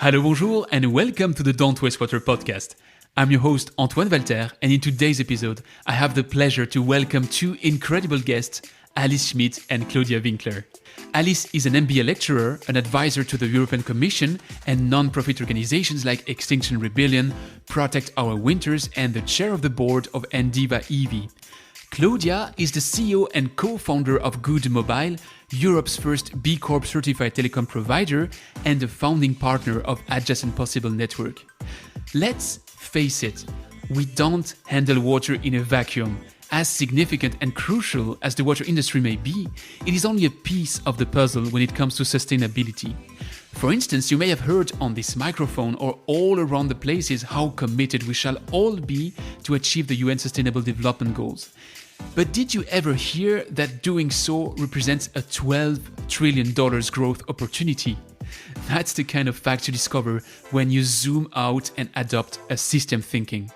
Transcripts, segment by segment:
Hello, bonjour, and welcome to the Don't Waste Water podcast. I'm your host, Antoine Walter, and in today's episode, I have the pleasure to welcome two incredible guests, Alice Schmidt and Claudia Winkler. Alice is an MBA lecturer, an advisor to the European Commission and non-profit organizations like Extinction Rebellion, Protect Our Winters, and the chair of the Board of Endeva EV. Claudia is the CEO and co-founder of Goood Mobile, Europe's first B-Corp Certified telecom provider and the founding partner of Adjacent Possible Network. Let's face it, we don't handle water in a vacuum. As significant and crucial as the water industry may be, it is only a piece of the puzzle when it comes to sustainability. For instance, you may have heard on this microphone or all around the places how committed we shall all be to achieve the UN Sustainable Development Goals. But did you ever hear that doing so represents a $12 trillion growth opportunity? That's the kind of fact you discover when you zoom out and adopt a system thinking.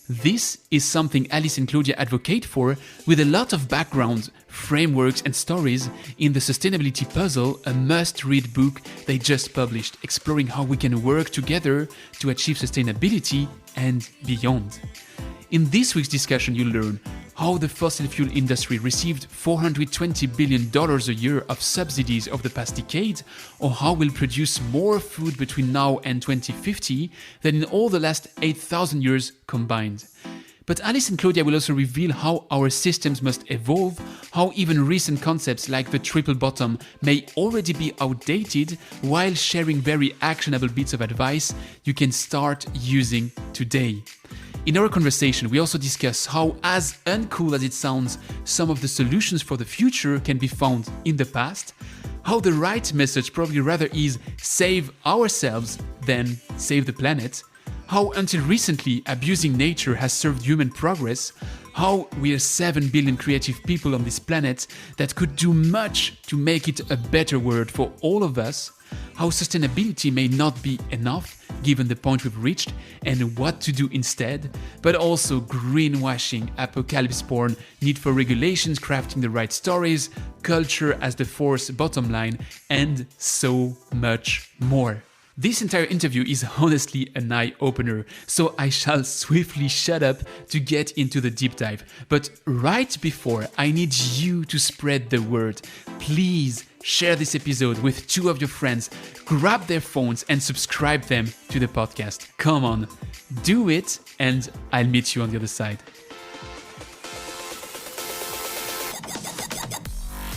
This is something Alice and Claudia advocate for with a lot of background, frameworks and stories in the Sustainability Puzzle, a must-read book they just published, exploring how we can work together to achieve sustainability and beyond. In this week's discussion, you'll learn how the fossil fuel industry received $420 billion a year of subsidies over the past decade, or how we'll produce more food between now and 2050 than in all the last 8,000 years combined. But Alice and Claudia will also reveal how our systems must evolve, how even recent concepts like the triple bottom may already be outdated, while sharing very actionable bits of advice you can start using today. In our conversation, we also discuss how, as uncool as it sounds, some of the solutions for the future can be found in the past, how the right message probably rather is save ourselves than save the planet, how until recently abusing nature has served human progress, how we are 7 billion creative people on this planet that could do much to make it a better world for all of us, how sustainability may not be enough given the point we've reached and what to do instead, but also greenwashing, apocalypse porn, need for regulations, crafting the right stories, culture as the force bottom line, and so much more. This entire interview is honestly an eye-opener, so I shall swiftly shut up to get into the deep dive. But right before, I need you to spread the word. Please share this episode with two of your friends, grab their phones and subscribe them to the podcast. Come on, do it, and I'll meet you on the other side.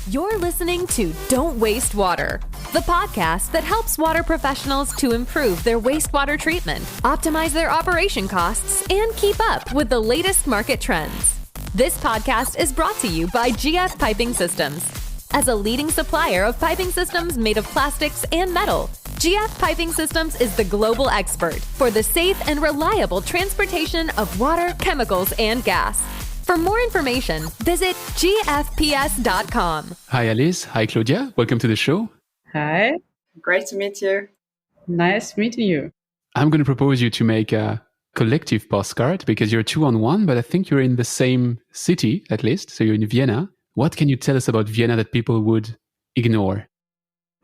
You're listening to Don't Waste Water, the podcast that helps water professionals to improve their wastewater treatment, optimize their operation costs, and keep up with the latest market trends. This podcast is brought to you by GF Piping Systems. As a leading supplier of piping systems made of plastics and metal, GF Piping Systems is the global expert for the safe and reliable transportation of water, chemicals, and gas. For more information, visit gfps.com. Hi Alice, hi Claudia, welcome to the show. Hi. Great to meet you. Nice meeting you. I'm going to propose you to make a collective postcard because you're 2-on-1, but I think you're in the same city at least, so you're in Vienna. What can you tell us about Vienna that people would ignore?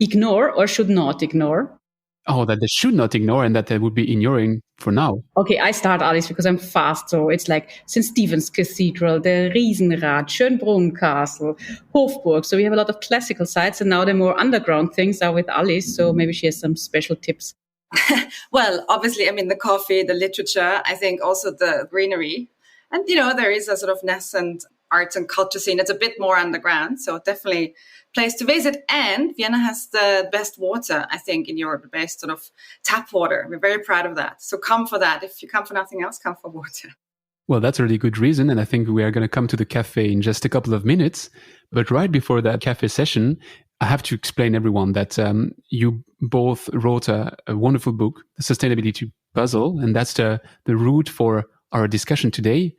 Ignore or should not ignore? Oh, that they should not ignore and that they would be ignoring for now. Okay, I start, Alice, because I'm fast. So it's like St. Stephen's Cathedral, the Riesenrad, Schönbrunn Castle, Hofburg. So we have a lot of classical sites, and now the more underground things are with Alice. So maybe she has some special tips. Well, obviously, the coffee, the literature, I think also the greenery. And, there is a sort of nascent arts and culture scene. It's a bit more underground, so definitely place to visit. And Vienna has the best water, I think, in Europe, the best sort of tap water. We're very proud of that. So come for that. If you come for nothing else, come for water. Well, that's a really good reason. And I think we are going to come to the cafe in just a couple of minutes. But right before that cafe session, I have to explain everyone that you both wrote a wonderful book, The Sustainability Puzzle. And that's the root for our discussion today.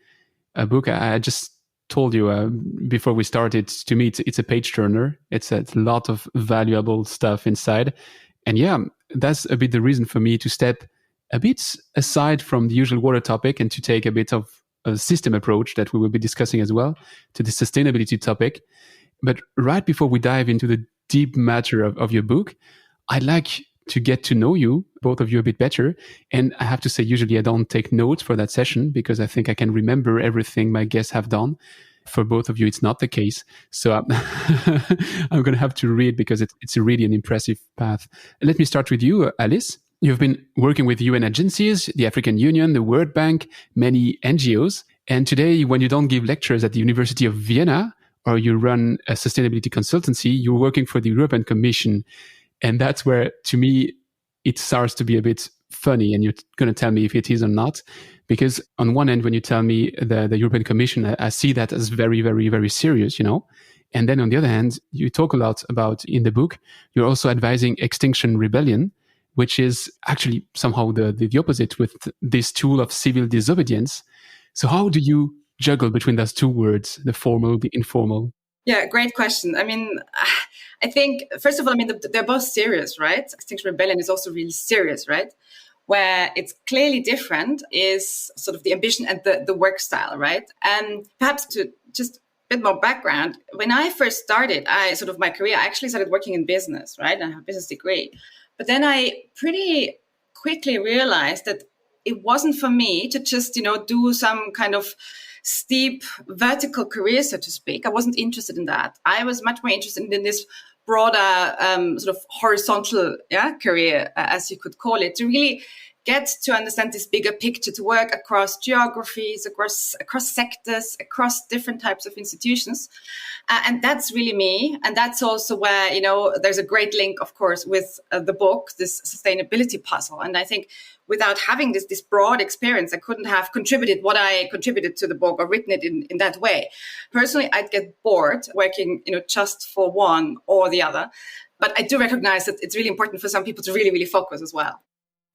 A book I just told you before we started, to me, it's a page turner. It's a lot of valuable stuff inside. And yeah, that's a bit the reason for me to step a bit aside from the usual water topic and to take a bit of a system approach that we will be discussing as well to the sustainability topic. But right before we dive into the deep matter of your book, I'd like to get to know you both of you a bit better. And I have to say, usually I don't take notes for that session because I think I can remember everything my guests have done. For both of you, it's not the case. So I'm going to have to read because it's really an impressive path. Let me start with you, Alice. You've been working with UN agencies, the African Union, the World Bank, many NGOs. And today, when you don't give lectures at the University of Vienna or you run a sustainability consultancy, you're working for the European Commission. And that's where, to me, it starts to be a bit funny. And you're going to tell me if it is or not. Because on one end, when you tell me the European Commission, I see that as very, very, very serious, And then on the other hand, you talk a lot about, in the book, you're also advising Extinction Rebellion, which is actually somehow the opposite with this tool of civil disobedience. So how do you juggle between those two words, the formal, the informal? Yeah, great question. I mean, I think, first of all, they're both serious, right? Extinction Rebellion is also really serious, right? Where it's clearly different is sort of the ambition and the work style, right? And perhaps to just a bit more background, when I first started, my career, I actually started working in business, right? I have a business degree. But then I pretty quickly realized that it wasn't for me to just, do some kind of steep vertical career, so to speak. I wasn't interested in that. I was much more interested in this broader sort of horizontal career, as you could call it, to really get to understand this bigger picture, to work across geographies, across sectors, across different types of institutions. And that's really me. And that's also where, there's a great link, of course, with the book, this sustainability puzzle. And I think without having this broad experience, I couldn't have contributed what I contributed to the book or written it in that way. Personally, I'd get bored working, just for one or the other. But I do recognize that it's really important for some people to really, really focus as well.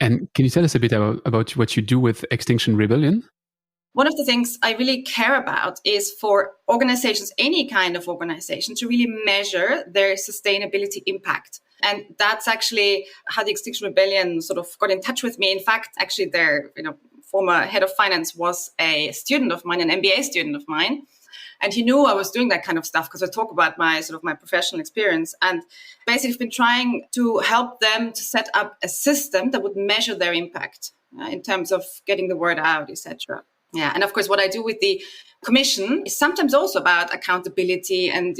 And can you tell us a bit about what you do with Extinction Rebellion? One of the things I really care about is for organizations, any kind of organization, to really measure their sustainability impact. And that's actually how the Extinction Rebellion sort of got in touch with me. In fact, actually their former head of finance was a student of mine, an MBA student of mine. And he knew I was doing that kind of stuff because I talk about my professional experience, and basically been trying to help them to set up a system that would measure their impact in terms of getting the word out, etc. Yeah, and of course, what I do with the Commission is sometimes also about accountability and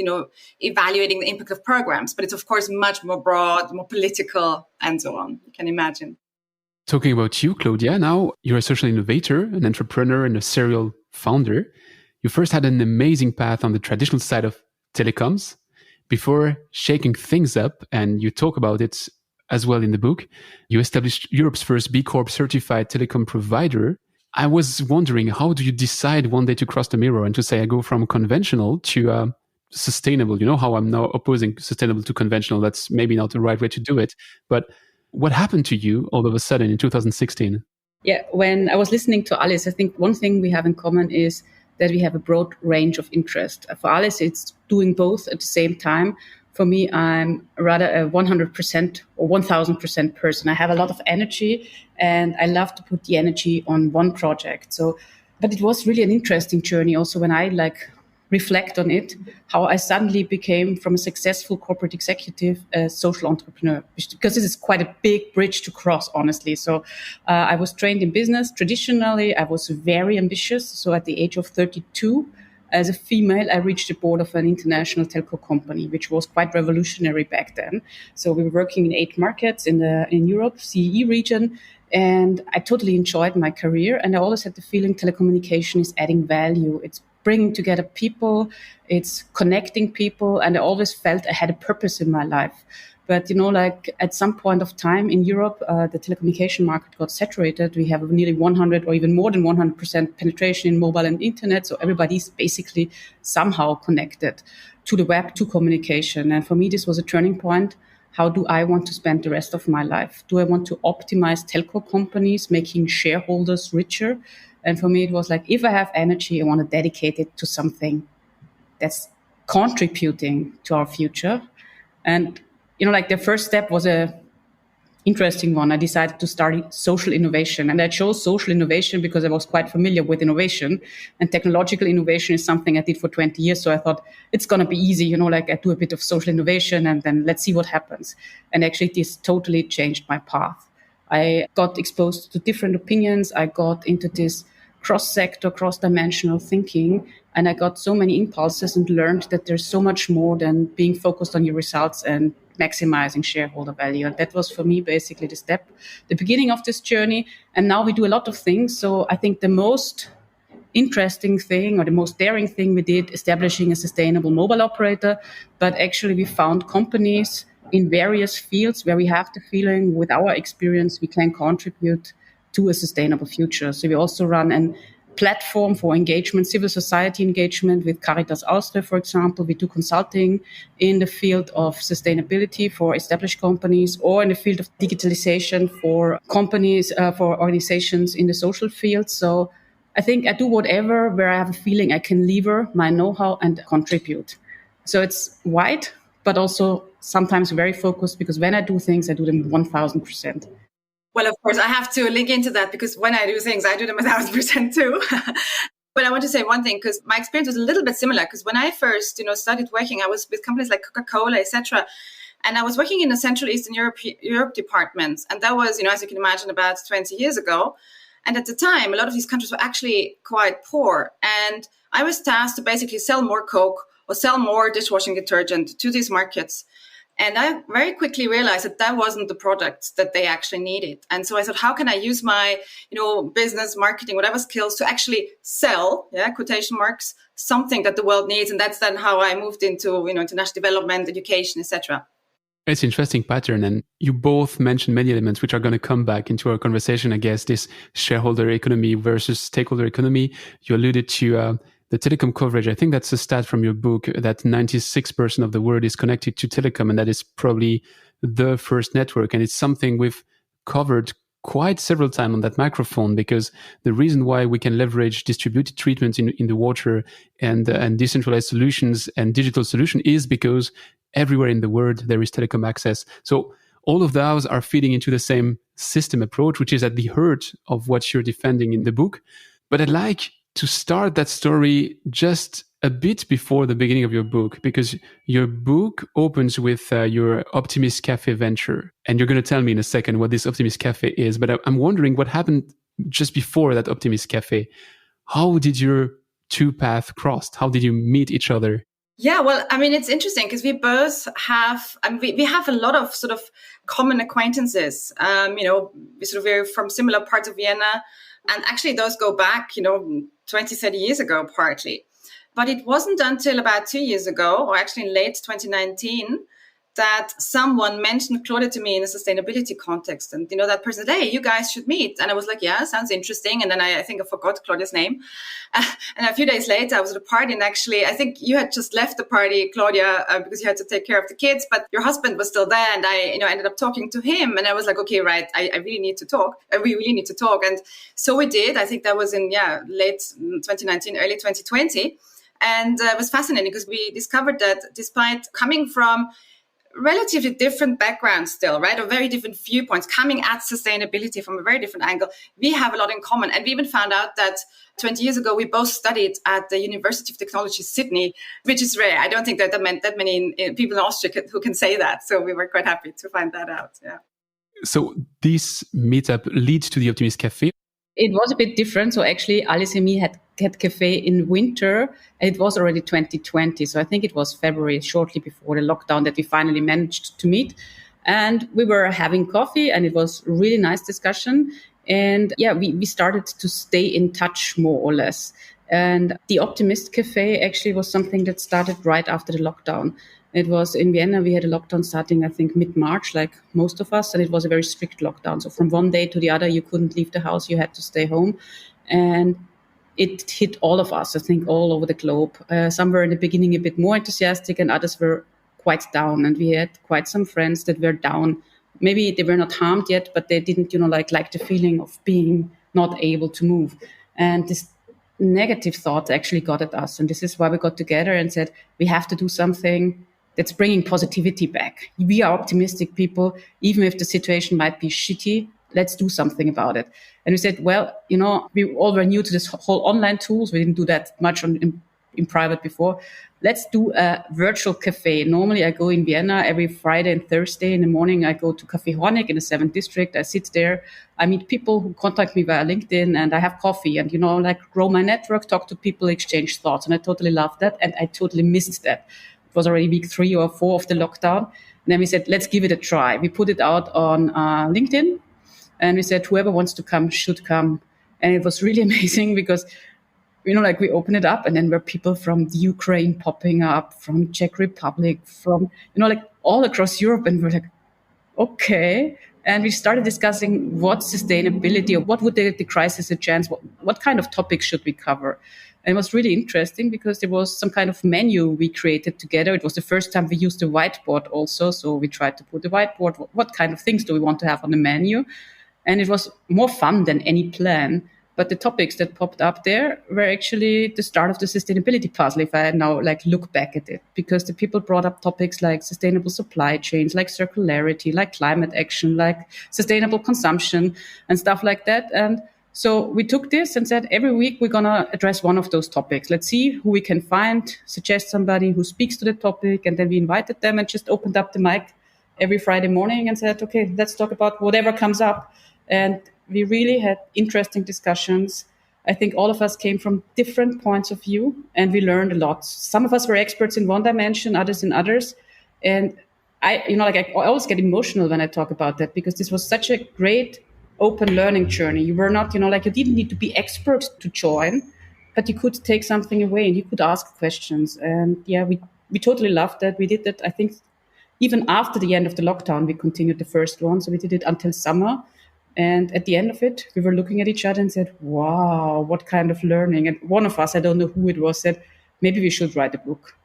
evaluating the impact of programs, but it's of course much more broad, more political, and so on. You can imagine. Talking about you, Claudia, now you're a social innovator, an entrepreneur, and a serial founder. You first had an amazing path on the traditional side of telecoms before shaking things up, and you talk about it as well in the book. You established Europe's first B-Corp Certified telecom provider. I was wondering, how do you decide one day to cross the mirror and to say, I go from conventional to sustainable? You know how I'm now opposing sustainable to conventional. That's maybe not the right way to do it. But what happened to you all of a sudden in 2016? Yeah, when I was listening to Alice, I think one thing we have in common is that we have a broad range of interest. For Alice, it's doing both at the same time. For me, I'm rather a 100% or 1000% person. I have a lot of energy and I love to put the energy on one project. But it was really an interesting journey also when I reflect on it, how I suddenly became from a successful corporate executive a social entrepreneur, because this is quite a big bridge to cross, honestly. So I was trained in business. Traditionally, I was very ambitious. So at the age of 32, as a female, I reached the board of an international telco company, which was quite revolutionary back then. So we were working in 8 markets in Europe, CEE region, and I totally enjoyed my career. And I always had the feeling telecommunication is adding value. It's bringing together people, it's connecting people, and I always felt I had a purpose in my life. But, at some point of time in Europe, the telecommunication market got saturated. We have nearly 100 or even more than 100% penetration in mobile and internet. So everybody's basically somehow connected to the web, to communication. And for me, this was a turning point. How do I want to spend the rest of my life? Do I want to optimize telco companies, making shareholders richer? And for me, it was if I have energy, I want to dedicate it to something that's contributing to our future. And the first step was a interesting one. I decided to start social innovation. And I chose social innovation because I was quite familiar with innovation. And technological innovation is something I did for 20 years. So I thought it's going to be easy, I do a bit of social innovation and then let's see what happens. And actually, this totally changed my path. I got exposed to different opinions. I got into this cross-sector, cross-dimensional thinking, and I got so many impulses and learned that there's so much more than being focused on your results and maximizing shareholder value. And that was for me basically the beginning of this journey. And now we do a lot of things. So I think the most interesting thing or the most daring thing we did, establishing a sustainable mobile operator, but actually we found companies in various fields where we have the feeling with our experience we can contribute to a sustainable future. So we also run a platform for engagement, civil society engagement with Caritas Austria, for example. We do consulting in the field of sustainability for established companies or in the field of digitalization for companies, for organizations in the social field. So I think I do whatever where I have a feeling I can lever my know-how and contribute. So it's wide, but also sometimes very focused, because when I do things, I do them 1000%. Well, of course, I have to link into that, because when I do things, I do them 1000% too. But I want to say one thing, because my experience was a little bit similar. Because when I first, started working, I was with companies like Coca-Cola, etc. And I was working in the Central Eastern Europe department. And that was, as you can imagine, about 20 years ago. And at the time, a lot of these countries were actually quite poor. And I was tasked to basically sell more Coke or sell more dishwashing detergent to these markets. And I very quickly realized that that wasn't the product that they actually needed. And so I thought, how can I use my, business, marketing, whatever skills to actually sell, quotation marks, something that the world needs? And that's then how I moved into, international development, education, etc. It's an interesting pattern. And you both mentioned many elements which are going to come back into our conversation, I guess, this shareholder economy versus stakeholder economy. You alluded to the telecom coverage. I think that's a stat from your book that 96% of the world is connected to telecom, and that is probably the first network. And it's something we've covered quite several times on that microphone, because the reason why we can leverage distributed treatments in the water and decentralized solutions and digital solution is because everywhere in the world there is telecom access. So all of those are feeding into the same system approach, which is at the heart of what you're defending in the book. But I'd like to start that story just a bit before the beginning of your book, because your book opens with your Optimist Cafe venture. And you're going to tell me in a second what this Optimist Cafe is. But I'm wondering what happened just before that Optimist Cafe. How did your two paths cross? How did you meet each other? Yeah, well, it's interesting because we both have, we have a lot of sort of common acquaintances. We're from similar parts of Vienna. And actually, those go back, 20, 30 years ago, partly. But it wasn't until about 2 years ago, or actually in late 2019, that someone mentioned Claudia to me in a sustainability context. And, that person said, hey, you guys should meet. And I was like, yeah, sounds interesting. And then I think I forgot Claudia's name. And a few days later, I was at a party. And actually, I think you had just left the party, Claudia, because you had to take care of the kids. But your husband was still there. And I, ended up talking to him. And I was like, okay, right, I really need to talk. We really need to talk. And so we did. I think that was in, late 2019, early 2020. And it was fascinating because we discovered that despite coming from relatively different backgrounds still, right? Or very different viewpoints, coming at sustainability from a very different angle, we have a lot in common. And we even found out that 20 years ago, we both studied at the University of Technology, Sydney, which is rare. I don't think that many people in Austria who can say that. So we were quite happy to find that out. Yeah. So this meetup leads to the Optimist Cafe. It was a bit different. So actually, Alice and me had cafe in winter, and it was already 2020. So I think it was February, shortly before the lockdown, that we finally managed to meet. And we were having coffee, and it was a really nice discussion. And we started to stay in touch more or less. And the Optimist Cafe actually was something that started right after the lockdown. It was in Vienna. We had a lockdown starting, I think, mid-March, like most of us. And it was a very strict lockdown. So from one day to the other, you couldn't leave the house. You had to stay home. And it hit all of us, I think, all over the globe. Some were in the beginning a bit more enthusiastic and others were quite down. And we had quite some friends that were down. Maybe they were not harmed yet, but they didn't, like the feeling of being not able to move. And this negative thought actually got at us. And this is why we got together and said, we have to do something that's bringing positivity back. We are optimistic people, even if the situation might be shitty, let's do something about it. And we said, well, we all were new to this whole online tools. We didn't do that much in in private before, let's do a virtual cafe. Normally I go in Vienna every Friday and Thursday in the morning. I go to Café Hornig in the 7th district. I sit there. I meet people who contact me via LinkedIn and I have coffee and, grow my network, talk to people, exchange thoughts. And I totally love that. And I totally missed that. It was already week 3 or 4 of the lockdown. And then we said, let's give it a try. We put it out on LinkedIn and we said, whoever wants to come should come. And it was really amazing because, we open it up and then there were people from the Ukraine popping up, from Czech Republic, from, all across Europe. And we're like, okay. And we started discussing what sustainability or what would the crisis a chance, what kind of topics should we cover? And it was really interesting because there was some kind of menu we created together. It was the first time we used a whiteboard also. So we tried to put the whiteboard, what kind of things do we want to have on the menu? And it was more fun than any plan. But the topics that popped up there were actually the start of the sustainability puzzle, if I now look back at it, because the people brought up topics like sustainable supply chains, like circularity, like climate action, like sustainable consumption and stuff like that. And so we took this and said, every week we're going to address one of those topics. Let's see who we can find, suggest somebody who speaks to the topic. And then we invited them and just opened up the mic every Friday morning and said, okay, let's talk about whatever comes up. And we really had interesting discussions. I think all of us came from different points of view and we learned a lot. Some of us were experts in one dimension, others in others. And I always get emotional when I talk about that because this was such a great open learning journey. You were not, you didn't need to be expert to join, but you could take something away and you could ask questions. And yeah, we totally loved that. We did that, I think, even after the end of the lockdown, we continued the first one. So we did it until summer. And at the end of it, we were looking at each other and said, wow, what kind of learning? And one of us, I don't know who it was, said, maybe we should write a book.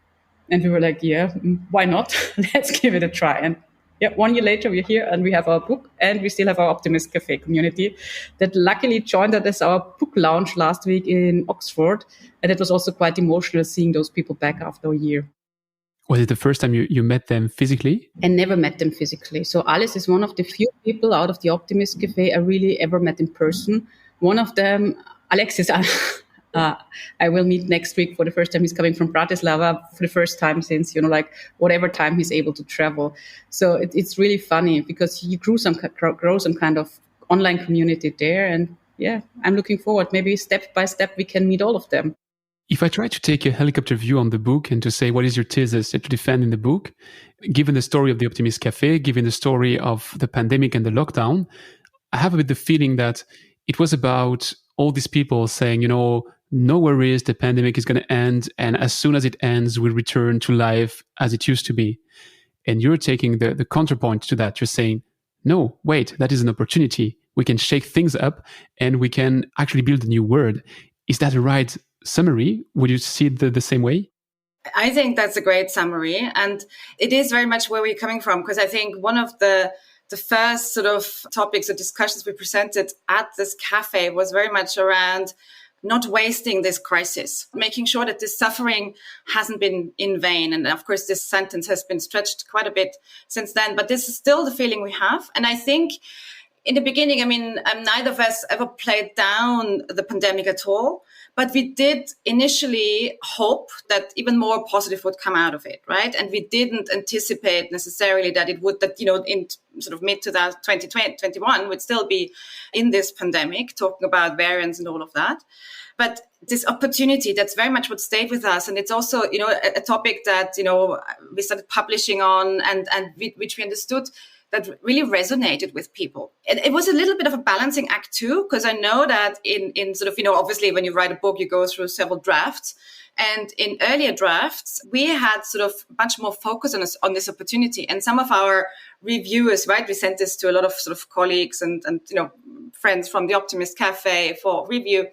And we were like, yeah, why not? Let's give it a try. And yeah, 1 year later, we're here and we have our book and we still have our Optimist Cafe community that luckily joined us as our book launch last week in Oxford. And it was also quite emotional seeing those people back after a year. Was it the first time you met them physically? I never met them physically. So Alice is one of the few people out of the Optimist Cafe I really ever met in person. One of them, Alexis, I will meet next week for the first time. He's coming from Bratislava for the first time since, whatever time he's able to travel. So it's really funny because you grow some kind of online community there. And yeah, I'm looking forward. Maybe step by step, we can meet all of them. If I try to take a helicopter view on the book and to say, what is your thesis to defend in the book, given the story of the Optimist Cafe, given the story of the pandemic and the lockdown, I have a bit the feeling that it was about all these people saying, no worries, the pandemic is going to end. And as soon as it ends, we'll return to life as it used to be. And you're taking the counterpoint to that. You're saying, no, wait, that is an opportunity. We can shake things up and we can actually build a new world. Is that a right summary? Would you see it the same way? I think that's a great summary. And it is very much where we're coming from, because I think one of the first sort of topics or discussions we presented at this cafe was very much around not wasting this crisis, making sure that this suffering hasn't been in vain. And of course, this sentence has been stretched quite a bit since then, but this is still the feeling we have. And I think in the beginning, neither of us ever played down the pandemic at all, but we did initially hope that even more positive would come out of it, right? And we didn't anticipate necessarily that it would, in sort of mid-2021 would still be in this pandemic, talking about variants and all of that. But this opportunity, that's very much what stayed with us. And it's also, a topic that, we started publishing on and which we understood that really resonated with people. It was a little bit of a balancing act too, because I know that in sort of, obviously when you write a book, you go through several drafts. And in earlier drafts, we had sort of much more focus on this opportunity. And some of our reviewers, right, we sent this to a lot of sort of colleagues and friends from the Optimist Cafe for review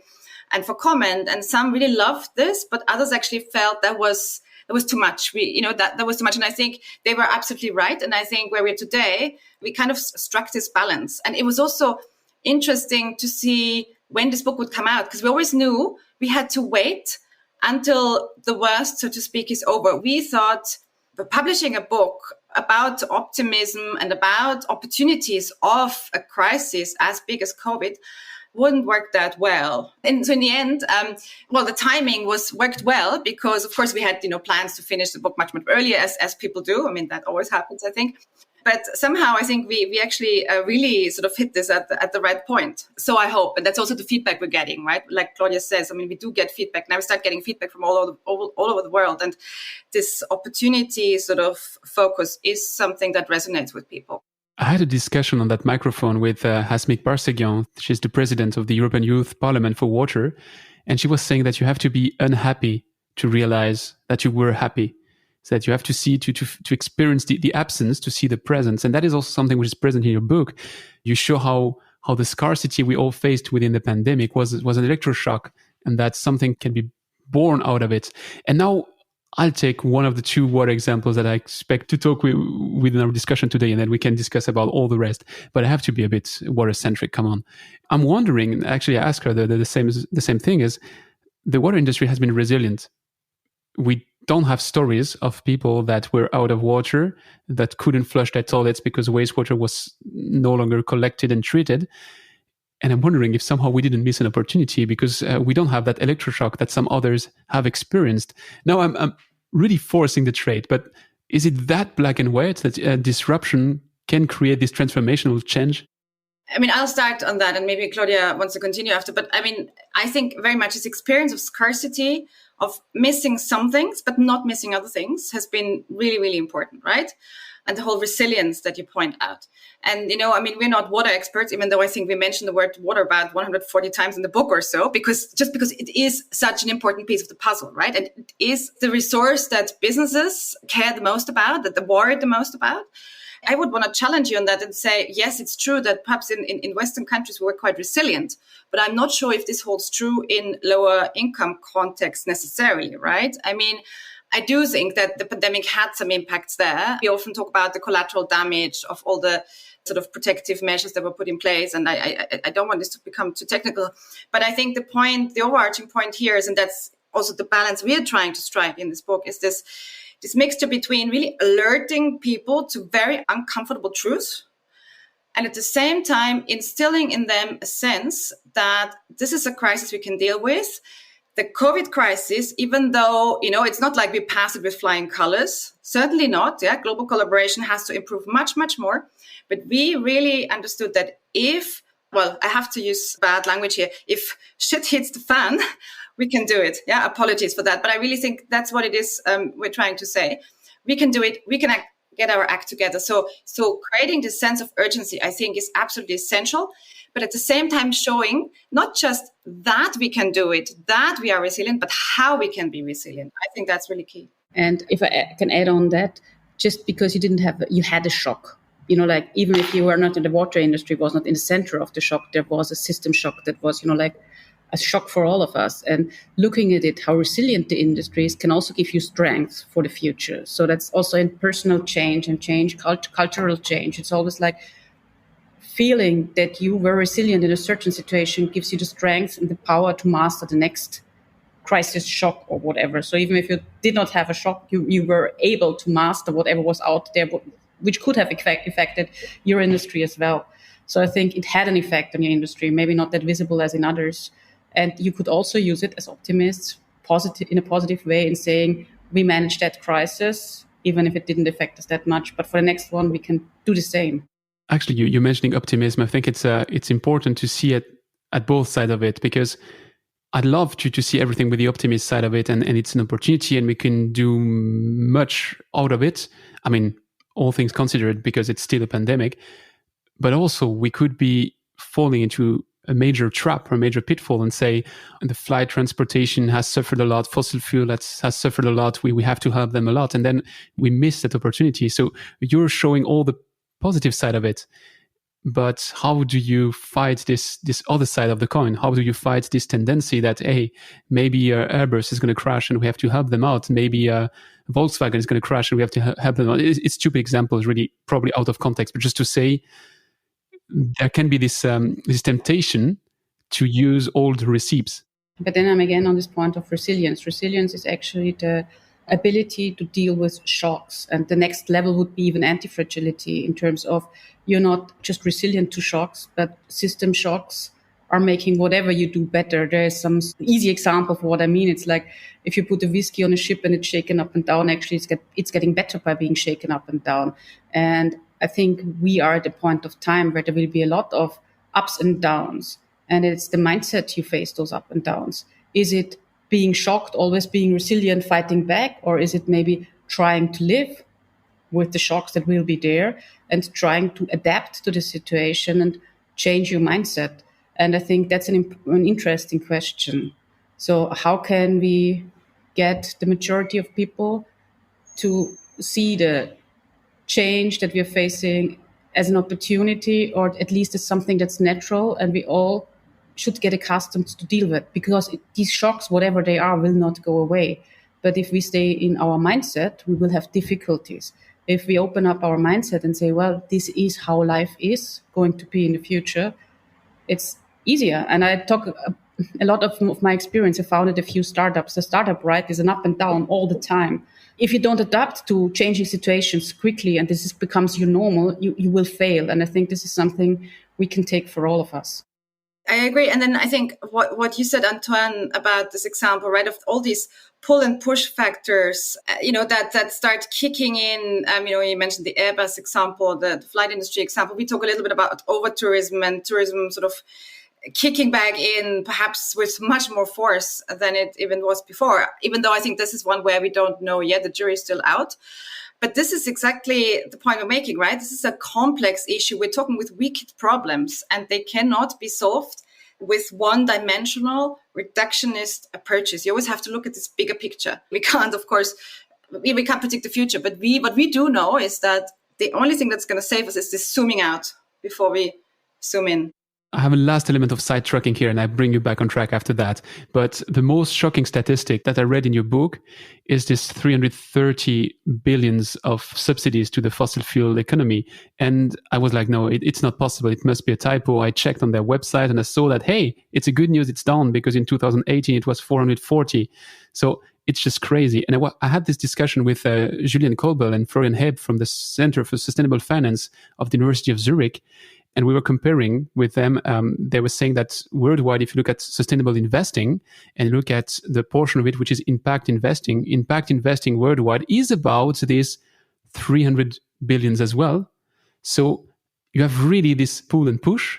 and for comment. And some really loved this, but others actually felt that was too much. That was too much. And I think they were absolutely right. And I think where we're today, we kind of struck this balance. And it was also interesting to see when this book would come out, because we always knew we had to wait until the worst, so to speak, is over. We thought publishing a book about optimism and about opportunities of a crisis as big as COVID wouldn't work that well. And so in the end, the timing worked well because, of course, we had, plans to finish the book much, much earlier, as people do. I mean, that always happens, I think. But somehow I think we actually really sort of hit this at the right point. So I hope, and that's also the feedback we're getting, right? Like Claudia says, I mean, we do get feedback. Now we start getting feedback from all over the world. And this opportunity sort of focus is something that resonates with people. I had a discussion on that microphone with Hasmik Barseghian. She's the president of the European Youth Parliament for Water. And she was saying that you have to be unhappy to realize that you were happy. So that you have to see, to experience the absence, to see the presence. And that is also something which is present in your book. You show how the scarcity we all faced within the pandemic was an electroshock, and that something can be born out of it. And now I'll take one of the two water examples that I expect to talk within our discussion today, and then we can discuss about all the rest. But I have to be a bit water-centric, come on. I'm wondering, actually I asked her the same thing, is the water industry has been resilient. We don't have stories of people that were out of water, that couldn't flush their toilets because wastewater was no longer collected and treated. And I'm wondering if somehow we didn't miss an opportunity because we don't have that electroshock that some others have experienced. Now I'm really forcing the trade, but is it that black and white that disruption can create this transformational change? I mean, I'll start on that and maybe Claudia wants to continue after. But I mean, I think very much this experience of scarcity, of missing some things, but not missing other things has been really, really important, right? And the whole resilience that you point out. And, I mean, we're not water experts, even though I think we mentioned the word water about 140 times in the book or so, because it is such an important piece of the puzzle, right? And it is the resource that businesses care the most about, that they worry the most about. I would want to challenge you on that and say, yes, it's true that perhaps in Western countries we were quite resilient, but I'm not sure if this holds true in lower income contexts necessarily, right? I mean, I do think that the pandemic had some impacts there. We often talk about the collateral damage of all the sort of protective measures that were put in place. And I don't want this to become too technical, but I think the overarching point here is, and that's also the balance we are trying to strike in this book, is this mixture between really alerting people to very uncomfortable truths and at the same time instilling in them a sense that this is a crisis we can deal with. The COVID crisis, even though, it's not like we pass it with flying colors, certainly not. Yeah, global collaboration has to improve much, much more. But we really understood that I have to use bad language here, if shit hits the fan, we can do it. Yeah, apologies for that. But I really think that's what it is we're trying to say. We can do it. We can get our act together. So creating this sense of urgency, I think, is absolutely essential. But at the same time, showing not just that we can do it, that we are resilient, but how we can be resilient. I think that's really key. And if I can add on that, just because you had a shock. Like even if you were not in the water industry, was not in the center of the shock, there was a system shock that was, like a shock for all of us. And looking at it, how resilient the industry is can also give you strength for the future. So that's also in personal change and cultural change. It's always like feeling that you were resilient in a certain situation gives you the strength and the power to master the next crisis, shock or whatever. So even if you did not have a shock, you were able to master whatever was out there, which could have affected your industry as well. So I think it had an effect on your industry, maybe not that visible as in others. And you could also use it as optimists, in a positive way, in saying we managed that crisis, even if it didn't affect us that much. But for the next one, we can do the same. Actually, you're mentioning optimism. I think it's important to see it at both sides of it, because I'd love to see everything with the optimist side of it, and it's an opportunity and we can do much out of it. I mean, all things considered, because it's still a pandemic, but also we could be falling into a major trap or a major pitfall and say the flight transportation has suffered a lot, fossil fuel has suffered a lot, we have to help them a lot, and then we miss that opportunity. So you're showing all the positive side of it, but how do you fight this other side of the coin? How do you fight this tendency that, hey, maybe Airbus is going to crash and we have to help them out, maybe Volkswagen is going to crash and we have to help them out? It's stupid examples, really probably out of context, but just to say there can be this temptation to use old receipts. But then I'm again on this point of resilience. Resilience is actually the ability to deal with shocks. And the next level would be even anti-fragility, in terms of you're not just resilient to shocks, but system shocks are making whatever you do better. There is some easy example of what I mean. It's like if you put a whiskey on a ship and it's shaken up and down, actually it's getting better by being shaken up and down. And I think we are at a point of time where there will be a lot of ups and downs. And it's the mindset you face those up and downs. Is it being shocked, always being resilient, fighting back? Or is it maybe trying to live with the shocks that will be there and trying to adapt to the situation and change your mindset? And I think that's an interesting question. So how can we get the majority of people to see the change that we are facing as an opportunity, or at least as something that's natural and we all should get accustomed to deal with? Because these shocks, whatever they are, will not go away. But if we stay in our mindset, we will have difficulties. If we open up our mindset and say, well, this is how life is going to be in the future, it's easier. And I talk a lot of my experience. I founded a few startups. The startup, right, is an up and down all the time. If you don't adapt to changing situations quickly and this becomes your normal, you will fail. And I think this is something we can take for all of us. I agree. And then I think what you said, Antoine, about this example, right, of all these pull and push factors, that start kicking in. You mentioned the Airbus example, the flight industry example. We talk a little bit about over-tourism and tourism sort of kicking back in, perhaps with much more force than it even was before, even though I think this is one where we don't know yet. The jury's still out. But this is exactly the point we're making, right? This is a complex issue. We're talking with wicked problems, and they cannot be solved with one-dimensional reductionist approaches. You always have to look at this bigger picture. We can't, of course, we can't predict the future, but what we do know is that the only thing that's going to save us is this zooming out before we zoom in. I have a last element of sidetracking here, and I bring you back on track after that. But the most shocking statistic that I read in your book is this 330 billions of subsidies to the fossil fuel economy. And I was like, no, it's not possible. It must be a typo. I checked on their website and I saw that, hey, it's a good news. It's down, because in 2018 it was 440. So it's just crazy. And I had this discussion with Julian Kolbel and Florian Heb from the Center for Sustainable Finance of the University of Zurich. And we were comparing with them. They were saying that worldwide, if you look at sustainable investing and look at the portion of it which is impact investing worldwide is about this 300 billions as well. So you have really this pull and push,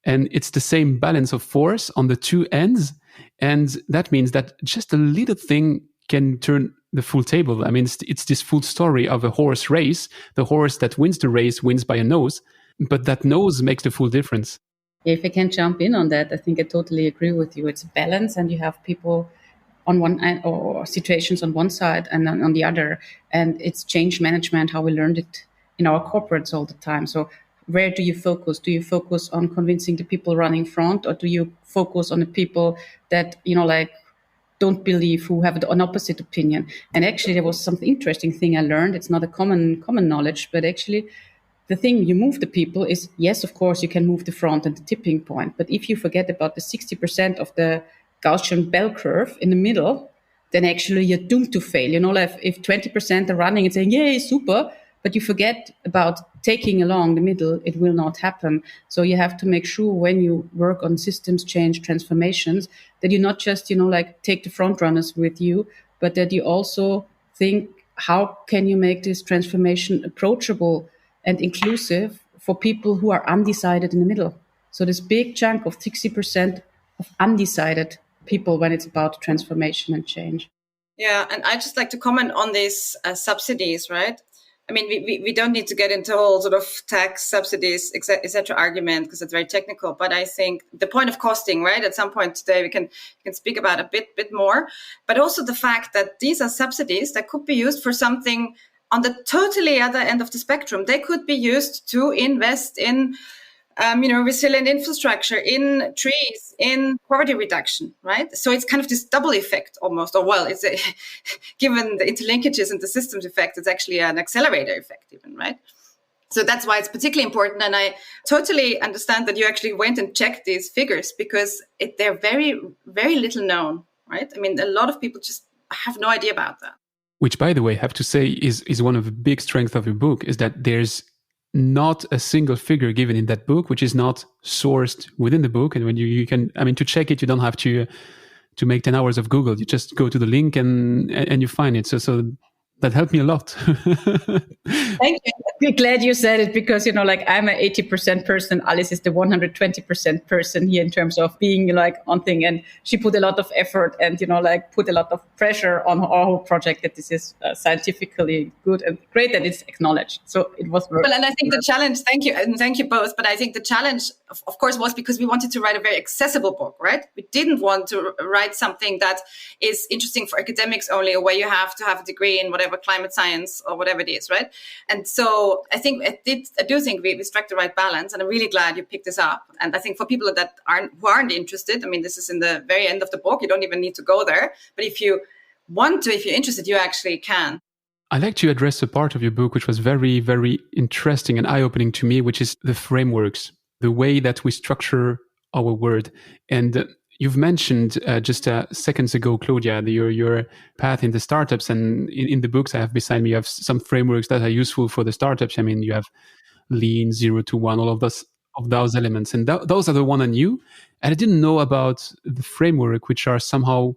and it's the same balance of force on the two ends. And that means that just a little thing can turn the full table. I mean, it's this full story of a horse race. The horse that wins the race wins by a nose. But that nose makes the full difference. If I can jump in on that, I think I totally agree with you. It's a balance, and you have people on one end, or situations on one side and on the other. And it's change management, how we learned it in our corporates all the time. So where do you focus? Do you focus on convincing the people running front, or do you focus on the people that, don't believe, who have an opposite opinion? And actually, there was some interesting thing I learned. It's not a common knowledge, but actually, the thing you move the people is, yes, of course, you can move the front and the tipping point. But if you forget about the 60% of the Gaussian bell curve in the middle, then actually you're doomed to fail. If 20% are running and saying, yay, super, but you forget about taking along the middle, it will not happen. So you have to make sure when you work on systems change transformations that you not just, take the front runners with you, but that you also think, how can you make this transformation approachable and inclusive for people who are undecided in the middle? So this big chunk of 60% of undecided people when it's about transformation and change. Yeah, and I just like to comment on these subsidies, right? I mean, we don't need to get into whole sort of tax subsidies, et cetera argument, because it's very technical. But I think the point of costing, right? At some point today, we can speak about a bit more. But also the fact that these are subsidies that could be used for something on the totally other end of the spectrum. They could be used to invest in, resilient infrastructure, in trees, in poverty reduction, right? So it's kind of this double effect almost, it's given the interlinkages and the systems effect, it's actually an accelerator effect even, right? So that's why it's particularly important. And I totally understand that you actually went and checked these figures, because they're very, very little known, right? I mean, a lot of people just have no idea about that. Which, by the way, I have to say is one of the big strengths of your book, is that there's not a single figure given in that book, which is not sourced within the book. And when you can, I mean, to check it, you don't have to make 10 hours of Google. You just go to the link and you find it. So that helped me a lot. Thank you. I'm glad you said it because, like I'm an 80% person. Alice is the 120% person here in terms of being like on thing. And she put a lot of effort and, put a lot of pressure on our whole project that this is scientifically good and great and it's acknowledged. So it was work. Well, and I think the challenge, thank you. And thank you both. But I think the challenge, of course, was because we wanted to write a very accessible book, right? We didn't want to write something that is interesting for academics only, or where you have to have a degree in whatever climate science or whatever it is, right? And so I do think we struck the right balance, and I'm really glad you picked this up. And I think for people that aren't interested, I mean, this is in the very end of the book. You don't even need to go there. But if you want to, if you're interested, you actually can. I like to address a part of your book which was very, very interesting and eye-opening to me, which is the frameworks, the way that we structure our word. And you've mentioned just seconds ago, Claudia, your path in the startups, and in the books I have beside me, you have some frameworks that are useful for the startups. I mean, you have Lean, 0 to 1, all of those elements, and those are the one I knew, and I didn't know about the framework which are somehow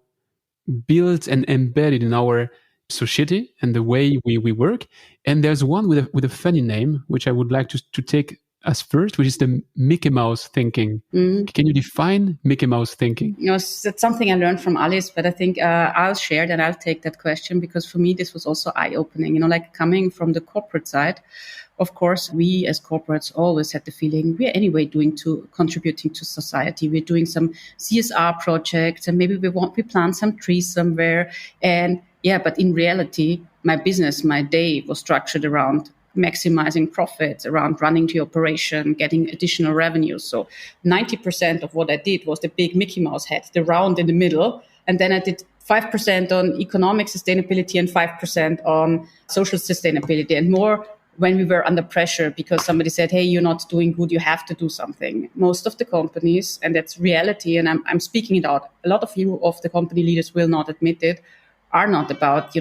built and embedded in our society and the way we work. And there's one with a funny name which I would like to take as first, which is the Mickey Mouse thinking. Can you define Mickey Mouse thinking? That's something I learned from Alice, but I think I'll share it and I'll take that question because for me, this was also eye-opening. Like coming from the corporate side, of course, we as corporates always had the feeling we're anyway contributing to society. We're doing some CSR projects and maybe we plant some trees somewhere. And but in reality, my business, my day was structured around maximizing profits, around running the operation, getting additional revenue. So 90% of what I did was the big Mickey Mouse head, the round in the middle. And then I did 5% on economic sustainability and 5% on social sustainability, and more when we were under pressure because somebody said, hey, you're not doing good, you have to do something. Most of the companies, and that's reality, and I'm speaking it out, a lot of you of the company leaders will not admit it, are not about,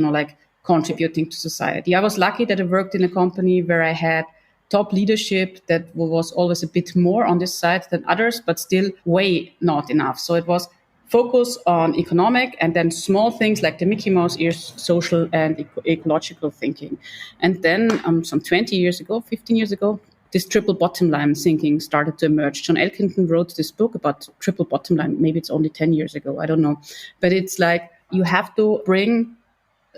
contributing to society. I was lucky that I worked in a company where I had top leadership that was always a bit more on this side than others, but still way not enough. So it was focus on economic and then small things like the Mickey Mouse ears, social and ecological thinking. And then some 15 years ago, this triple bottom line thinking started to emerge. John Elkington wrote this book about triple bottom line. Maybe it's only 10 years ago. I don't know. But it's like you have to bring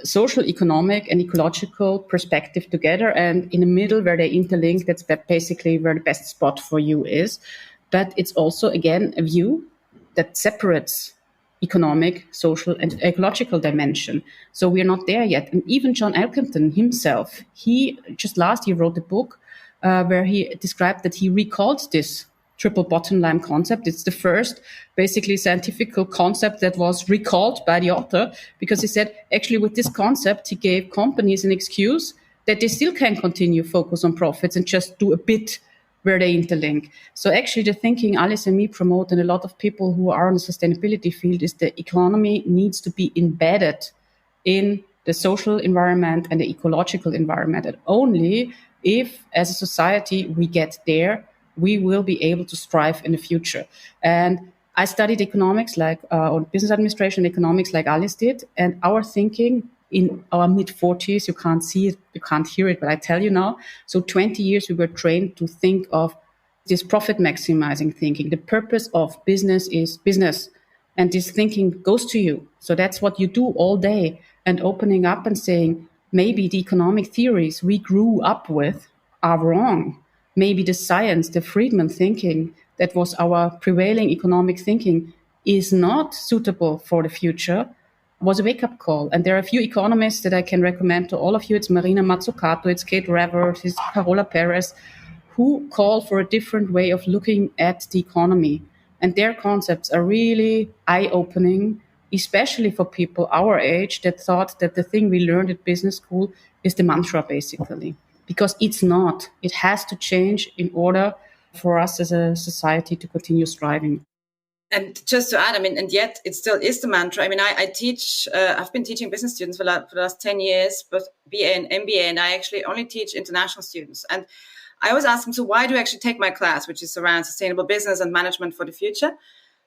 social, economic, and ecological perspective together, and in the middle where they interlink, that's basically where the best spot for you is. But it's also, again, a view that separates economic, social, and ecological dimension. So we're not there yet. And even John Elkington himself, he just last year wrote a book where he described that he recalled this triple bottom line concept. It's the first basically scientific concept that was recalled by the author because he said actually with this concept, he gave companies an excuse that they still can continue focus on profits and just do a bit where they interlink. So actually the thinking Alice and me promote and a lot of people who are in the sustainability field is the economy needs to be embedded in the social environment and the ecological environment. And only if as a society we get there, we will be able to strive in the future. And I studied economics or business administration economics like Alice did. And our thinking in our mid-40s, you can't see it, you can't hear it, but I tell you now. So 20 years we were trained to think of this profit maximizing thinking. The purpose of business is business. And this thinking goes to you. So that's what you do all day. And opening up and saying, maybe the economic theories we grew up with are wrong. Maybe the science, the Friedman thinking that was our prevailing economic thinking is not suitable for the future, was a wake-up call. And there are a few economists that I can recommend to all of you. It's Marina Mazzucato, it's Kate Raworth, it's Carola Perez, who call for a different way of looking at the economy. And their concepts are really eye-opening, especially for people our age that thought that the thing we learned at business school is the mantra, basically. Because it's not. It has to change in order for us as a society to continue striving. And just to add, and yet it still is the mantra. I teach, I've been teaching business students for the last 10 years, both BA and MBA, and I actually only teach international students. And I always ask them, so why do you actually take my class, which is around sustainable business and management for the future?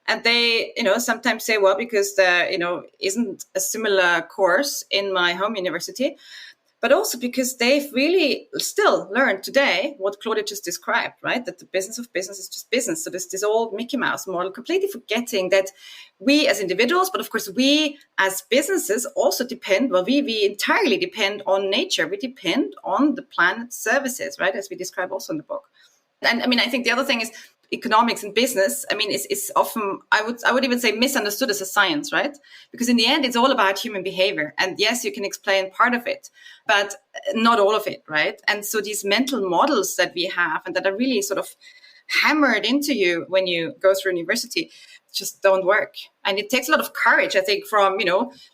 And they, sometimes say, well, because there, isn't a similar course in my home university, but also because they've really still learned today what Claudia just described, right? That the business of business is just business. So there's this old Mickey Mouse model, completely forgetting that we as individuals, but of course we as businesses also depend, we entirely depend on nature. We depend on the planet's services, right? As we describe also in the book. And I think the other thing is, economics and business, is often, I would even say, misunderstood as a science, right? Because in the end, it's all about human behavior. And yes, you can explain part of it, but not all of it, right? And so these mental models that we have and that are really sort of hammered into you when you go through university just don't work. And it takes a lot of courage, I think, from,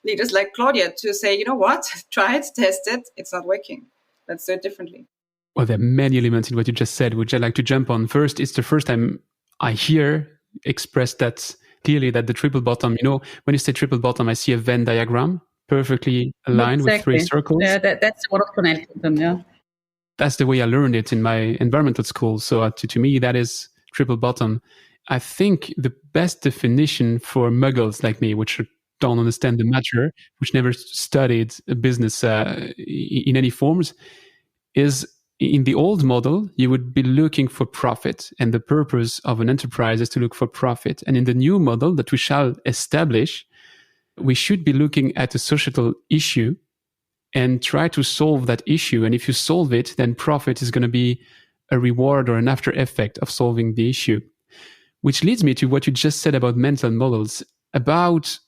leaders like Claudia to say, you know what, try it, test it, it's not working. Let's do it differently. Well, there are many elements in what you just said, which I'd like to jump on. First, it's the first time I hear expressed that clearly, that the triple bottom, when you say triple bottom, I see a Venn diagram perfectly aligned with three circles. Yeah, that's what I've connected them, yeah. That's the way I learned it in my environmental school. So to me, that is triple bottom. I think the best definition for muggles like me, which don't understand the matter, which never studied a business in any forms, is in the old model, you would be looking for profit, and the purpose of an enterprise is to look for profit. And in the new model that we shall establish, we should be looking at a societal issue and try to solve that issue. And if you solve it, then profit is going to be a reward or an after effect of solving the issue. Which leads me to what you just said about mental models. About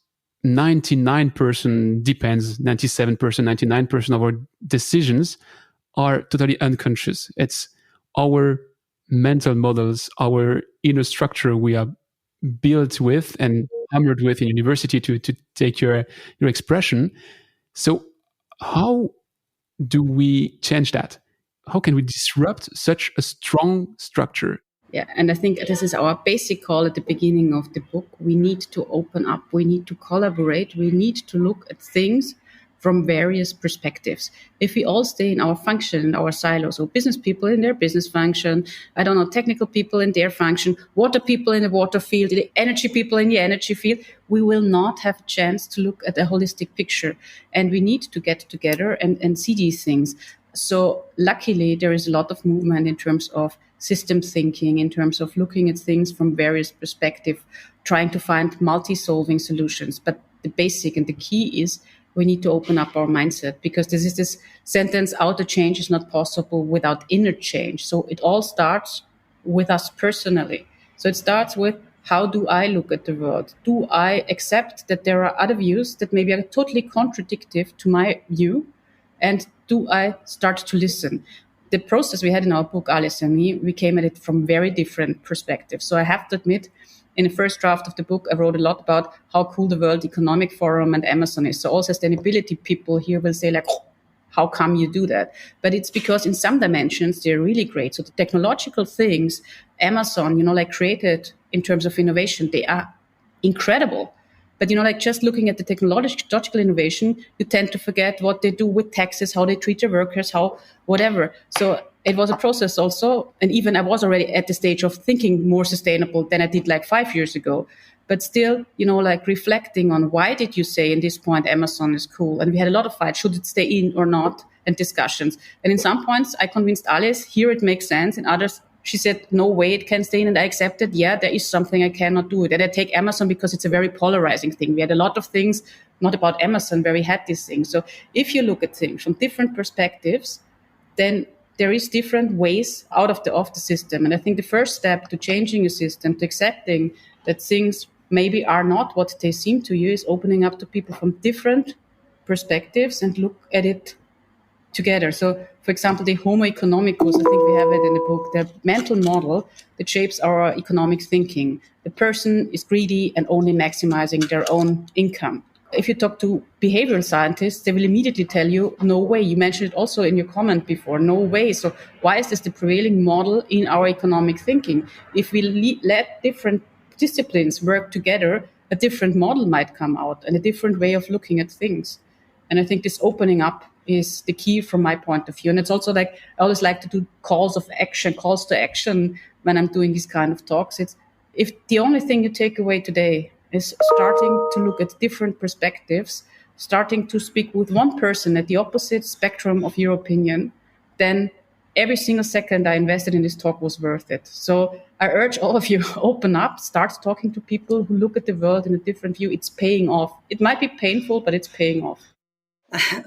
99%, depends, 97%, 99% of our decisions are totally unconscious. It's our mental models, our inner structure we are built with and hammered with in university, to take your expression. So how do we change that? How can we disrupt such a strong structure? Yeah, and I think this is our basic call at the beginning of the book. We need to open up, we need to collaborate, we need to look at things from various perspectives. If we all stay in our function, in our silos, so business people in their business function, technical people in their function, water people in the water field, the energy people in the energy field, we will not have a chance to look at a holistic picture. And we need to get together and see these things. So luckily, there is a lot of movement in terms of system thinking, in terms of looking at things from various perspectives, trying to find multi-solving solutions. But the basic and the key is we need to open up our mindset, because this sentence, outer change is not possible without inner change. So it all starts with us personally. So it starts with, how do I look at the world? Do I accept that there are other views that maybe are totally contradictory to my view? And do I start to listen? The process we had in our book, Alice and me, we came at it from very different perspectives. So I have to admit, in the first draft of the book, I wrote a lot about how cool the World Economic Forum and Amazon is. So all sustainability people here will say, how come you do that? But it's because in some dimensions, they're really great. So the technological things, Amazon, created in terms of innovation, they are incredible. But, just looking at the technological innovation, you tend to forget what they do with taxes, how they treat their workers, how whatever. So it was a process also. And even I was already at the stage of thinking more sustainable than I did 5 years ago. But still, reflecting on, why did you say in this point Amazon is cool? And we had a lot of fights, should it stay in or not, and discussions. And in some points, I convinced Alice, here it makes sense. In others, she said, no way it can stay in, and I accepted, there is something I cannot do it. And I take Amazon because it's a very polarizing thing. We had a lot of things, not about Amazon, where we had these things. So if you look at things from different perspectives, then there is different ways out of the system. And I think the first step to changing a system, to accepting that things maybe are not what they seem to you, is opening up to people from different perspectives and look at it together. So, for example, the Homo economicus, I think we have it in the book, the mental model that shapes our economic thinking. The person is greedy and only maximizing their own income. If you talk to behavioral scientists, they will immediately tell you, no way. You mentioned it also in your comment before, no way. So why is this the prevailing model in our economic thinking? If we let different disciplines work together, a different model might come out and a different way of looking at things. And I think this opening up is the key from my point of view. And it's also like, I always like to do calls to action when I'm doing these kind of talks. It's if the only thing you take away today is starting to look at different perspectives, starting to speak with one person at the opposite spectrum of your opinion, then every single second I invested in this talk was worth it. So I urge all of you, open up, start talking to people who look at the world in a different view. It's paying off. It might be painful, but it's paying off.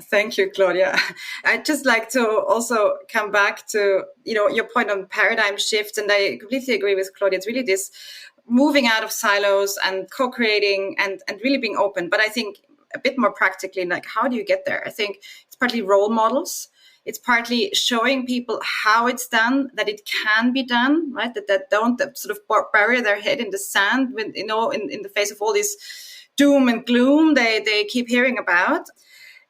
Thank you, Claudia. I'd just like to also come back to, your point on paradigm shifts. And I completely agree with Claudia. It's really this moving out of silos and co-creating and really being open. But I think a bit more practically, like, how do you get there? I think it's partly role models. It's partly showing people how it's done, that it can be done, right? That don't sort of bury their head in the sand when, in the face of all this doom and gloom they keep hearing about.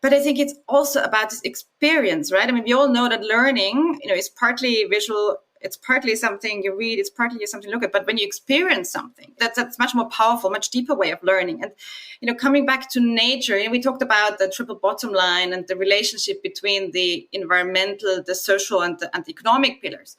But I think it's also about this experience, right? I mean, we all know that learning, is partly visual. It's partly something you read. It's partly something you look at. But when you experience something, that's much more powerful, much deeper way of learning. And, coming back to nature, we talked about the triple bottom line and the relationship between the environmental, the social, and the economic pillars.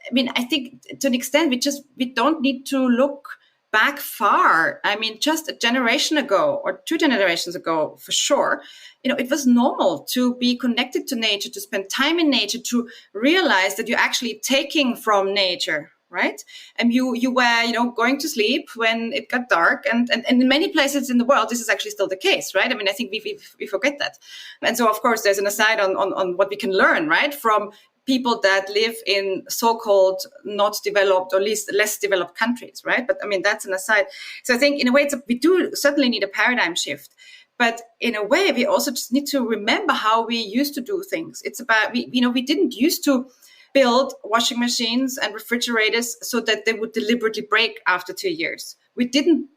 I mean, I think to an extent, we don't need to look back far. I mean, just a generation ago or 2 generations ago, for sure, it was normal to be connected to nature, to spend time in nature, to realize that you're actually taking from nature, right? And you were, going to sleep when it got dark. And in many places in the world, this is actually still the case, right? I mean, I think we forget that. And so, of course, there's an aside on what we can learn, right, from people that live in so-called not developed or least less developed countries, right? But I mean, that's an aside. So I think in a way, we do certainly need a paradigm shift. But in a way, we also just need to remember how we used to do things. It's about, we didn't used to build washing machines and refrigerators so that they would deliberately break after 2 years. We didn't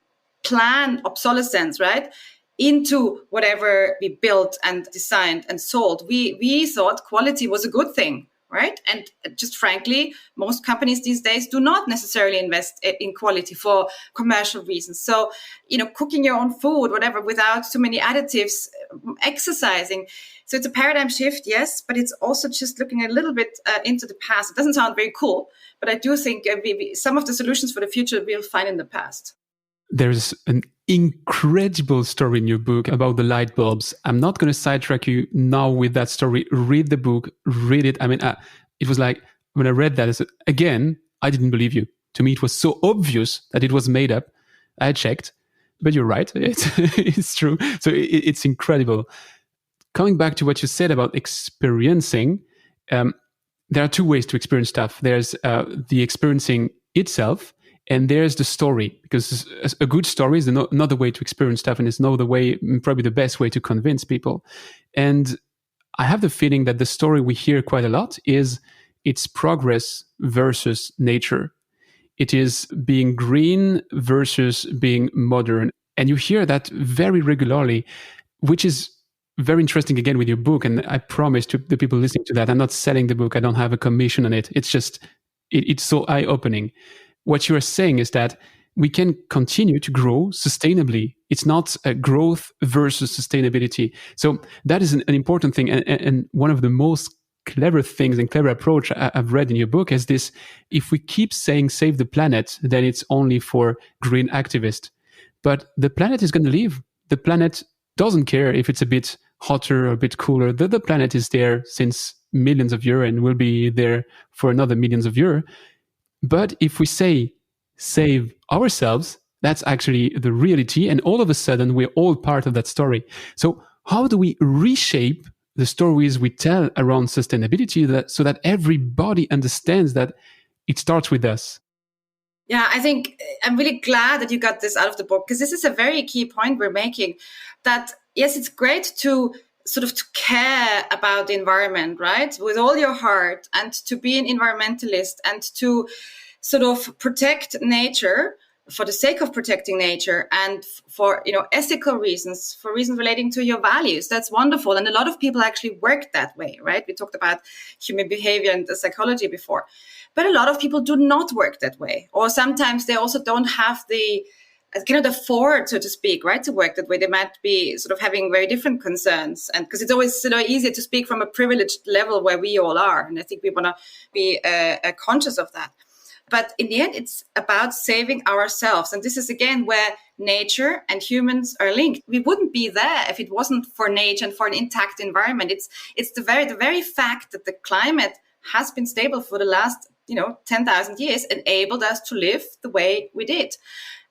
plan obsolescence, right, into whatever we built and designed and sold. We thought quality was a good thing, right? And just frankly, most companies these days do not necessarily invest in quality for commercial reasons. So, cooking your own food, whatever, without too many additives, exercising. So it's a paradigm shift, yes, but it's also just looking a little bit into the past. It doesn't sound very cool, but I do think some of the solutions for the future we'll find in the past. There's an incredible story in your book about the light bulbs. I'm not going to sidetrack you now with that story. Read the book, read it. I mean, it was like, when I read that, I said, again, I didn't believe you. To me, it was so obvious that it was made up. I checked, but you're right. It's true. So it's incredible. Coming back to what you said about experiencing, there are 2 ways to experience stuff. There's the experiencing itself, and there's the story, because a good story is another way to experience stuff, and it's another way, probably the best way to convince people. And I have the feeling that the story we hear quite a lot is it's progress versus nature. It is being green versus being modern. And you hear that very regularly, which is very interesting again with your book. And I promise to the people listening to that, I'm not selling the book. I don't have a commission on it. It's just, it's so eye-opening. What you are saying is that we can continue to grow sustainably. It's not a growth versus sustainability. So that is an important thing. And one of the most clever things and clever approach I've read in your book is this: if we keep saying save the planet, then it's only for green activists. But the planet is going to leave. The planet doesn't care if it's a bit hotter or a bit cooler. The planet is there since millions of years and will be there for another millions of years. But if we say save ourselves, that's actually the reality. And all of a sudden, we're all part of that story. So how do we reshape the stories we tell around sustainability so that everybody understands that it starts with us? Yeah, I think I'm really glad that you got this out of the book, because this is a very key point we're making, that yes, it's great to sort of to care about the environment, right, with all your heart, and to be an environmentalist and to sort of protect nature for the sake of protecting nature and for, ethical reasons, for reasons relating to your values. That's wonderful. And a lot of people actually work that way, right? We talked about human behavior and the psychology before. But a lot of people do not work that way. Or sometimes they also don't have the cannot afford, so to speak, right, to work that way. They might be sort of having very different concerns. And because it's always easier to speak from a privileged level where we all are. And I think we want to be conscious of that. But in the end, it's about saving ourselves. And this is, again, where nature and humans are linked. We wouldn't be there if it wasn't for nature and for an intact environment. It's the very fact that the climate has been stable for the last 10,000 years enabled us to live the way we did.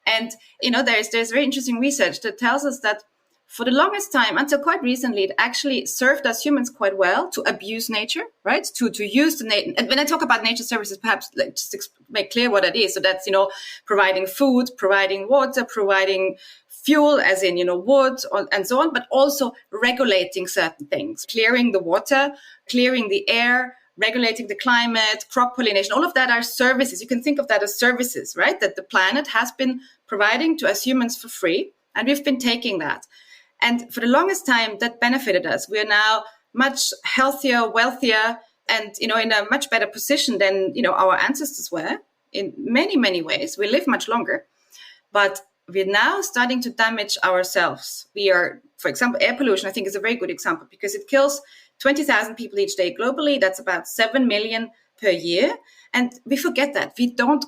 And, there's very interesting research that tells us that for the longest time, until quite recently, it actually served us humans quite well to abuse nature, right? To use the nature. And when I talk about nature services, perhaps just make clear what it is. So that's, providing food, providing water, providing fuel, as in, wood and so on, but also regulating certain things, clearing the water, clearing the air, regulating the climate, crop pollination, all of that are services. You can think of that as services, right? That the planet has been providing to us humans for free. And we've been taking that. And for the longest time, that benefited us. We are now much healthier, wealthier, and, in a much better position than, our ancestors were in many, many ways. We live much longer, but we're now starting to damage ourselves. We are, for example, air pollution, I think is a very good example because it kills 20,000 people each day globally. That's about 7 million per year. And we forget that. We don't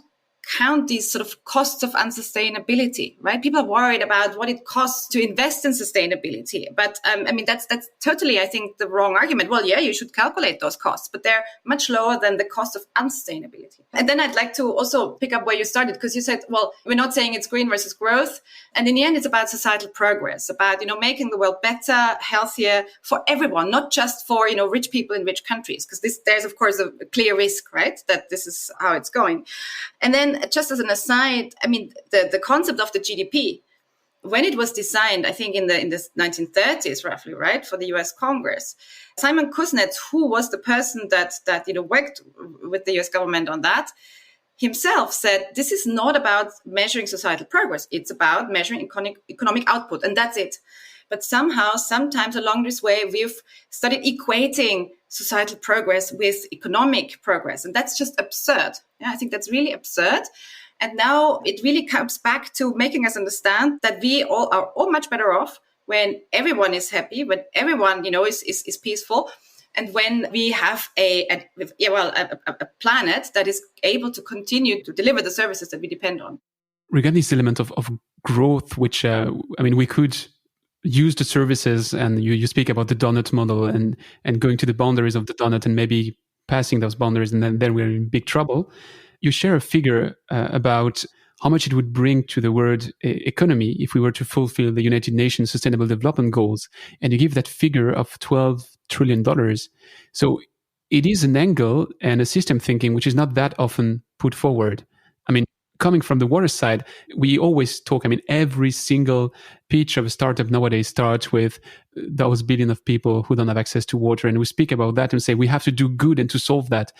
count these sort of costs of unsustainability, right? People are worried about what it costs to invest in sustainability. But that's totally, I think, the wrong argument. Well, yeah, you should calculate those costs, but they're much lower than the cost of unsustainability. And then I'd like to also pick up where you started, because you said, well, we're not saying it's green versus growth. And in the end, it's about societal progress, about, making the world better, healthier for everyone, not just for, rich people in rich countries, because there's, of course, a clear risk, right, that this is how it's going. And then just as an aside, the concept of the GDP, when it was designed, I think in the 1930s, roughly, right, for the US Congress, Simon Kuznets, who was the person that worked with the US government on that, himself said, this is not about measuring societal progress. It's about measuring economic output, and that's it. But somehow, sometimes along this way, we've started equating societal progress with economic progress. And that's just absurd. Yeah, I think that's really absurd. And now it really comes back to making us understand that we all are much better off when everyone is happy, when everyone, is peaceful, and when we have a planet that is able to continue to deliver the services that we depend on. Regarding this element of growth, which, we could use the services, and you speak about the donut model and going to the boundaries of the donut and maybe passing those boundaries, and then we're in big trouble. You share a figure about how much it would bring to the world economy if we were to fulfill the United Nations Sustainable Development Goals, and you give that figure of $12 trillion. So it is an angle and a system thinking which is not that often put forward. Coming from the water side, we always talk, every single pitch of a startup nowadays starts with those billion of people who don't have access to water. And we speak about that and say, we have to do good and to solve that.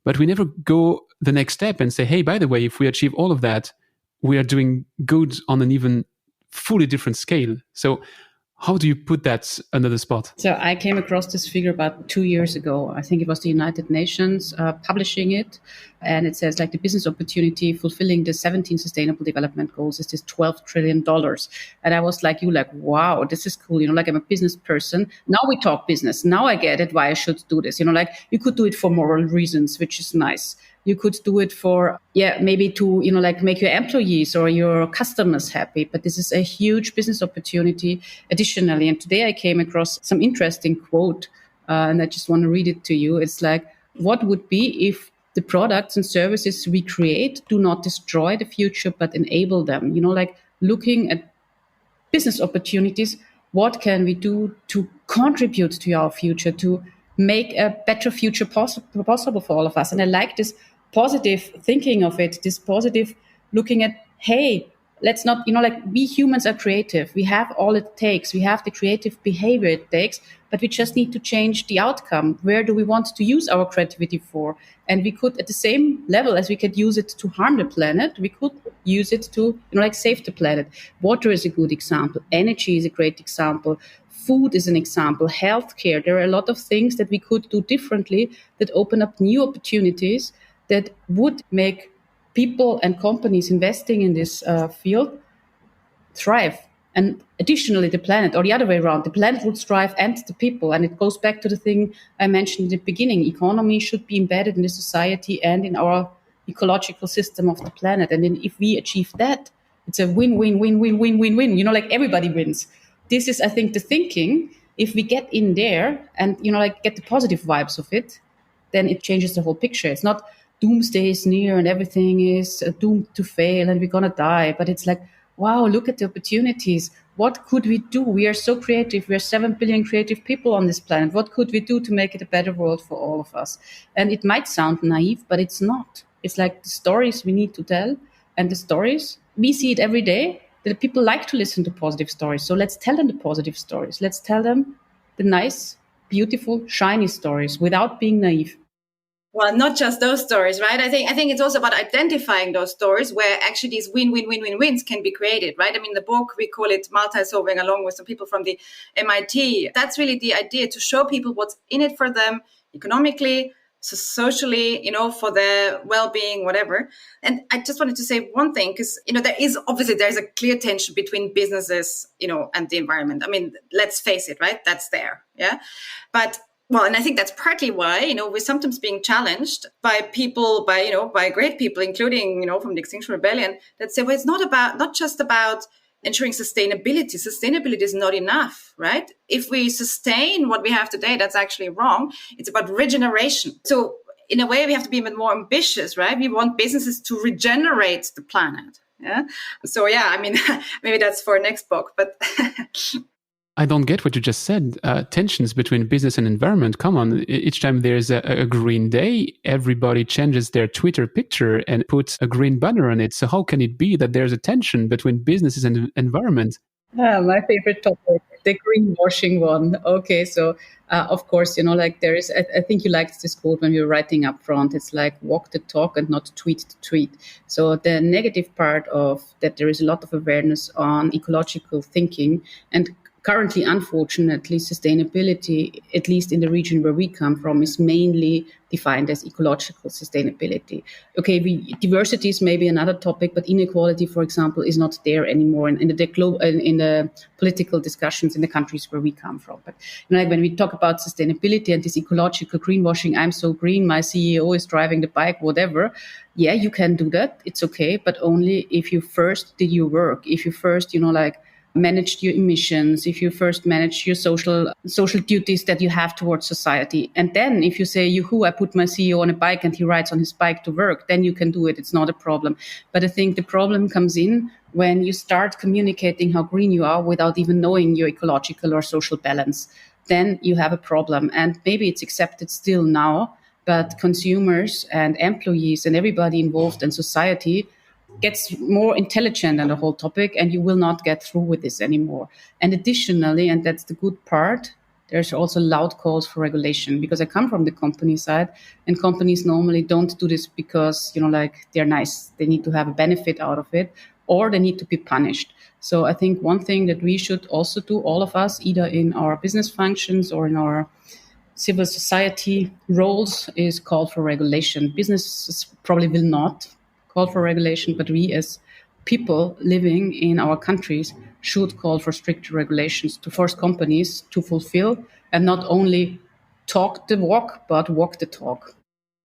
But we never go the next step and say, hey, by the way, if we achieve all of that, we are doing good on an even fully different scale. So how do you put that under the spot? So I came across this figure about 2 years ago. I think it was the United Nations publishing it. And it says the business opportunity fulfilling the 17 Sustainable Development Goals is this $12 trillion. And I was like, wow, this is cool. I'm a business person. Now we talk business. Now I get it, why I should do this. You could do it for moral reasons, which is nice. You could do it for, maybe to, make your employees or your customers happy. But this is a huge business opportunity additionally. And today I came across some interesting quote, and I just want to read it to you. It's like, what would be if the products and services we create do not destroy the future, but enable them? Looking at business opportunities, what can we do to contribute to our future, to make a better future possible for all of us? And I like this positive thinking of it, this positive looking at, hey, let's not, we humans are creative. We have all it takes. We have the creative behavior it takes, but we just need to change the outcome. Where do we want to use our creativity for? And we could, at the same level as we could use it to harm the planet, we could use it to, save the planet. Water is a good example. Energy is a great example. Food is an example. Healthcare. There are a lot of things that we could do differently that open up new opportunities that would make people and companies investing in this field thrive. And additionally, the planet, or the other way around, the planet would thrive and the people. And it goes back to the thing I mentioned in the beginning. Economy should be embedded in the society and in our ecological system of the planet. And then if we achieve that, it's a win-win-win-win-win-win-win. You know, like everybody wins. This is, I think, the thinking. If we get in there and, you know, like get the positive vibes of it, then it changes the whole picture. It's not doomsday is near and everything is doomed to fail and we're going to die. But it's like, wow, look at the opportunities. What could we do? We are so creative. We are 7 billion creative people on this planet. What could we do to make it a better world for all of us? And it might sound naive, but it's not. It's like the stories we need to tell. And the stories, we see it every day, that people like to listen to positive stories. So let's tell them the positive stories. Let's tell them the nice, beautiful, shiny stories without being naive. Well, not just those stories, right? I think it's also about identifying those stories where actually these win-win-win-win-wins can be created, right? I mean, the book, we call it multi-solving, along with some people from the MIT. That's really the idea, to show people what's in it for them economically, socially, you know, for their well-being, whatever. And I just wanted to say one thing, because, you know, there's a clear tension between businesses, you know, and the environment. I mean, let's face it, right? That's there. Yeah. But well, and I think that's partly why, you know, we're sometimes being challenged by people, by great people, including, you know, from the Extinction Rebellion, that say, well, it's not just about ensuring sustainability. Sustainability is not enough, right? If we sustain what we have today, that's actually wrong. It's about regeneration. So in a way, we have to be a bit more ambitious, right? We want businesses to regenerate the planet. Yeah. So, yeah, I mean, maybe that's for next book, but I don't get what you just said. Tensions between business and environment. Come on, each time there's a green day, everybody changes their Twitter picture and puts a green banner on it. So how can it be that there's a tension between businesses and environment? My favorite topic, the greenwashing one. Okay, so of course, you know, like there is, I think you liked this quote when you were writing up front. It's like walk the talk and not tweet the tweet. So the negative part of that, there is a lot of awareness on ecological thinking, and currently, unfortunately, sustainability, at least in the region where we come from, is mainly defined as ecological sustainability. Okay, diversity is maybe another topic, but inequality, for example, is not there anymore in the political discussions in the countries where we come from. But you know, like when we talk about sustainability and this ecological greenwashing, I'm so green, my CEO is driving the bike, whatever. Yeah, you can do that. It's okay, but only if you first did your work. If you first, you know, like managed your emissions, if you first manage your social duties that you have towards society. And then if you say, I put my CEO on a bike and he rides on his bike to work, then you can do it. It's not a problem. But I think the problem comes in when you start communicating how green you are without even knowing your ecological or social balance. Then you have a problem. And maybe it's accepted still now, but consumers and employees and everybody involved in society gets more intelligent on the whole topic, and you will not get through with this anymore. And additionally, and that's the good part, there's also loud calls for regulation, because I come from the company side, and companies normally don't do this because, you know, like they're nice. They need to have a benefit out of it, or they need to be punished. So I think one thing that we should also do, all of us, either in our business functions or in our civil society roles, is call for regulation. Businesses probably will not call for regulation, but we as people living in our countries should call for stricter regulations to force companies to fulfill and not only talk the walk, but walk the talk.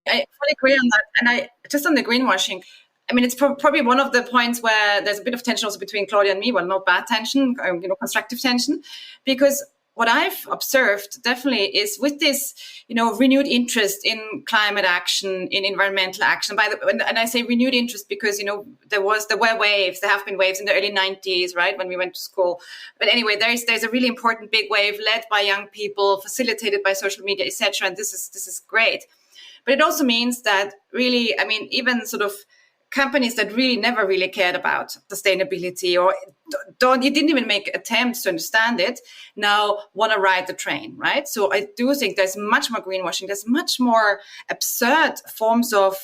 I fully agree on that. And just on the greenwashing, I mean, it's probably one of the points where there's a bit of tension also between Claudia and me. Well, not bad tension, constructive tension, because what I've observed definitely is with this, you know, renewed interest in climate action, in environmental action. And I say renewed interest because, you know, there were waves. There have been waves in the early 90s, right, when we went to school. But anyway, there's a really important big wave led by young people, facilitated by social media, etc. And this is great. But it also means that really, I mean, even sort of companies that really never really cared about sustainability or you didn't even make attempts to understand it, now want to ride the train, right? So I do think there's much more greenwashing. There's much more absurd forms of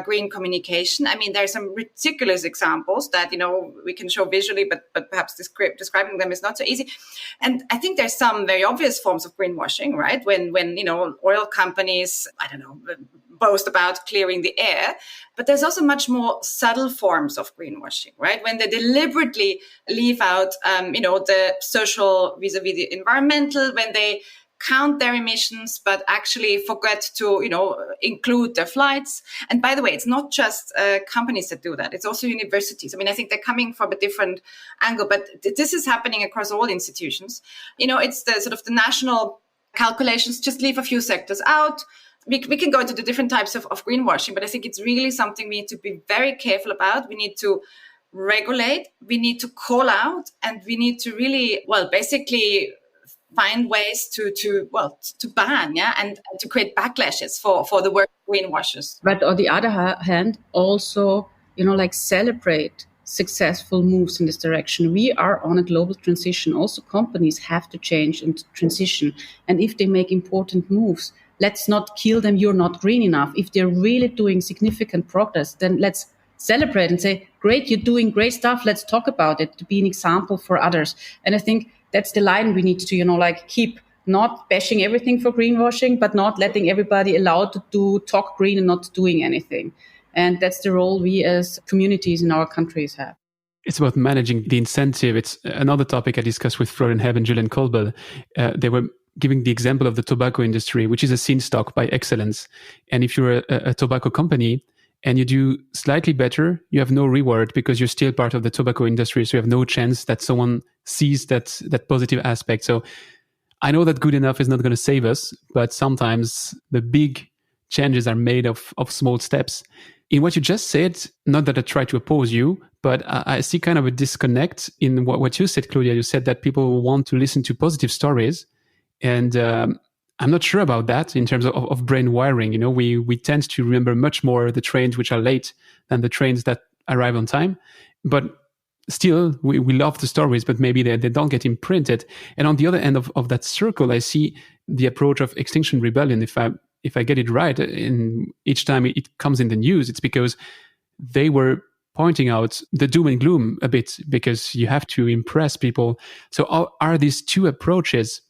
green communication. I mean, there's some ridiculous examples that, you know, we can show visually, but perhaps describing them is not so easy. And I think there's some very obvious forms of greenwashing, right? When you know, oil companies, I don't know, boast about clearing the air. But there's also much more subtle forms of greenwashing, right? When they deliberately leave out, the social vis-a-vis the environmental, when they count their emissions, but actually forget to, include their flights. And by the way, it's not just companies that do that. It's also universities. I mean, I think they're coming from a different angle, but this is happening across all institutions. It's the sort of the national calculations, just leave a few sectors out. We can go into the different types of greenwashing, but I think it's really something we need to be very careful about. We need to regulate, we need to call out, and we need to really, basically find ways to ban, and to create backlashes for the work greenwashers. But on the other hand, also, celebrate successful moves in this direction. We are on a global transition. Also, companies have to change and transition. And if they make important moves, let's not kill them. You're not green enough. If they're really doing significant progress, then let's celebrate and say, great, you're doing great stuff. Let's talk about it to be an example for others. And I think that's the line we need to, keep not bashing everything for greenwashing, but not letting everybody allowed to talk green and not doing anything. And that's the role we as communities in our countries have. It's about managing the incentive. It's another topic I discussed with Florian Hebb and Julian Kolbel. They were giving the example of the tobacco industry, which is a sin stock by excellence. And if you're a tobacco company and you do slightly better, you have no reward because you're still part of the tobacco industry. So you have no chance that someone sees that positive aspect. So I know that good enough is not going to save us, but sometimes the big changes are made of small steps. In what you just said, not that I try to oppose you, but I see kind of a disconnect in what you said, Claudia. You said that people want to listen to positive stories. And I'm not sure about that in terms of brain wiring. We tend to remember much more the trains which are late than the trains that arrive on time. But still, we love the stories, but maybe they don't get imprinted. And on the other end of that circle, I see the approach of Extinction Rebellion. If I get it right, in each time it comes in the news, it's because they were pointing out the doom and gloom a bit, because you have to impress people. So are these two approaches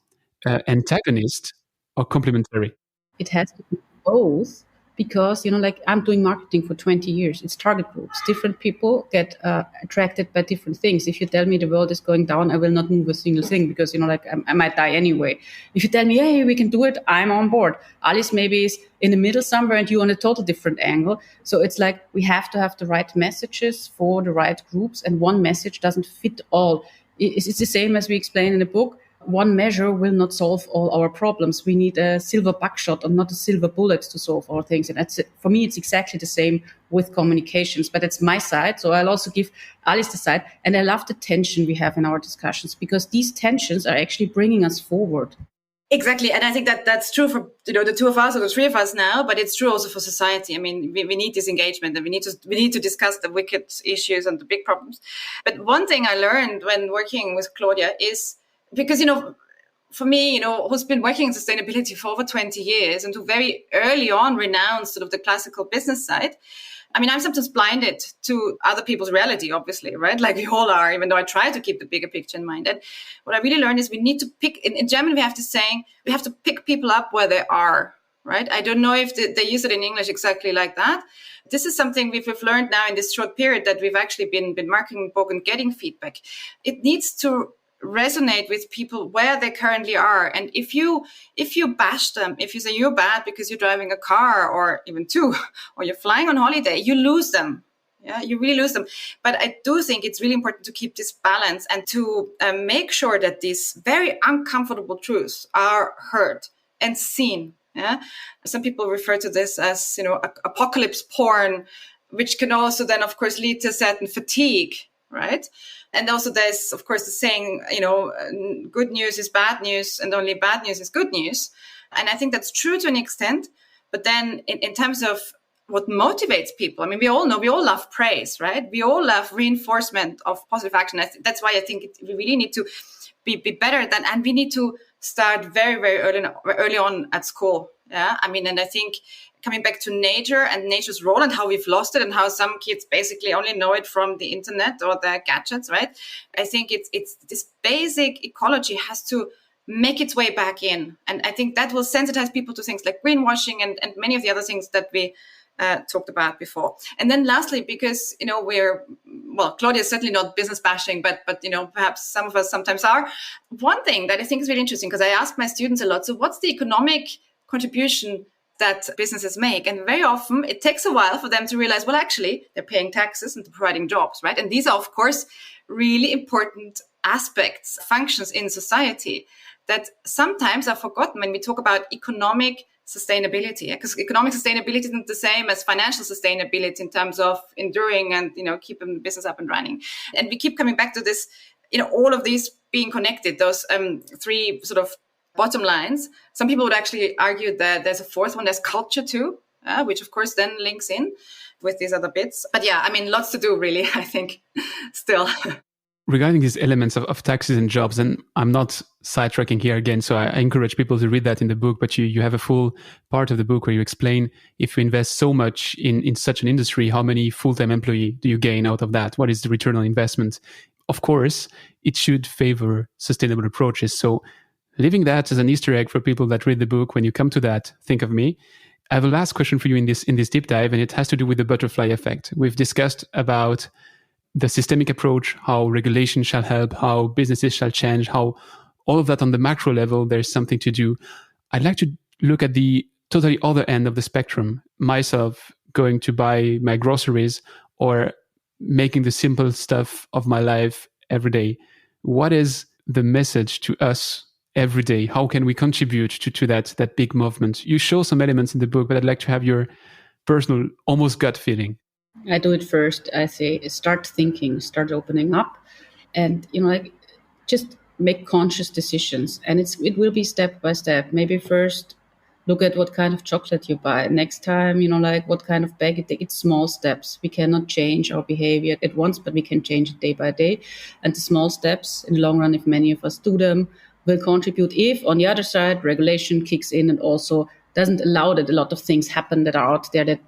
antagonist or complementary? It has to be both, because, I'm doing marketing for 20 years. It's target groups. Different people get attracted by different things. If you tell me the world is going down, I will not move a single thing because, I might die anyway. If you tell me, hey, we can do it, I'm on board. Alice maybe is in the middle somewhere and you on a total different angle. So it's like we have to have the right messages for the right groups, and one message doesn't fit all. It's the same as we explain in the book. One measure will not solve all our problems. We need a silver buckshot and not a silver bullet to solve all things. And for me, it's exactly the same with communications. But it's my side. So I'll also give Alice the side. And I love the tension we have in our discussions, because these tensions are actually bringing us forward. Exactly. And I think that's true for the two of us or the three of us now, but it's true also for society. I mean, we need this engagement, and we need to discuss the wicked issues and the big problems. But one thing I learned when working with Claudia is, because, for me, who's been working in sustainability for over 20 years and who very early on renounced sort of the classical business side, I mean, I'm sometimes blinded to other people's reality, obviously, right? Like we all are, even though I try to keep the bigger picture in mind. And what I really learned is we need to pick, in German, we have to pick people up where they are, right? I don't know if they use it in English exactly like that. This is something we've learned now in this short period that we've actually been marking the book and getting feedback. It needs to resonate with people where they currently are. And if you bash them, if you say you're bad because you're driving a car or even two, or you're flying on holiday, you lose them. Yeah, you really lose them. But I do think it's really important to keep this balance and to make sure that these very uncomfortable truths are heard and seen. Yeah, some people refer to this as, apocalypse porn, which can also then, of course, lead to certain fatigue, right? And also there's, of course, the saying, good news is bad news and only bad news is good news. And I think that's true to an extent. But then in terms of what motivates people, I mean, we all love praise, right? We all love reinforcement of positive action. That's why I think we really need to be better than, and we need to start very, very early on at school. Yeah, I mean, and I think coming back to nature and nature's role and how we've lost it and how some kids basically only know it from the internet or their gadgets, right? I think it's this basic ecology has to make its way back in. And I think that will sensitize people to things like greenwashing and many of the other things that we talked about before. And then lastly, because, Claudia is certainly not business bashing, but perhaps some of us sometimes are. One thing that I think is really interesting, because I ask my students a lot, so what's the economic contribution that businesses make? And very often it takes a while for them to realize, well, actually, they're paying taxes and they're providing jobs, right? And these are, of course, really important aspects, functions in society that sometimes are forgotten when we talk about economic sustainability, because economic sustainability isn't the same as financial sustainability in terms of enduring and, keeping the business up and running. And we keep coming back to this, all of these being connected, those three sort of bottom lines. Some people would actually argue that there's a fourth one, there's culture too, which of course then links in with these other bits. But yeah, lots to do really, I think, still. Regarding these elements of taxes and jobs, and I'm not sidetracking here again, so I encourage people to read that in the book, but you have a full part of the book where you explain if you invest so much in such an industry, how many full-time employees do you gain out of that? What is the return on investment? Of course, it should favor sustainable approaches. So leaving that as an Easter egg for people that read the book, when you come to that, think of me. I have a last question for you in this deep dive, and it has to do with the butterfly effect. We've discussed about the systemic approach, how regulation shall help, how businesses shall change, how all of that on the macro level, there's something to do. I'd like to look at the totally other end of the spectrum, myself going to buy my groceries or making the simple stuff of my life every day. What is the message to us every day? How can we contribute to that big movement? You show some elements in the book, but I'd like to have your personal, almost gut feeling. I do it first. I say, start thinking, start opening up, and just make conscious decisions. And it will be step by step. Maybe first look at what kind of chocolate you buy. Next time, what kind of bag you take. It's small steps. We cannot change our behavior at once, but we can change it day by day. And the small steps, in the long run, if many of us do them, will contribute. If on the other side, regulation kicks in and also doesn't allow that a lot of things happen that are out there that,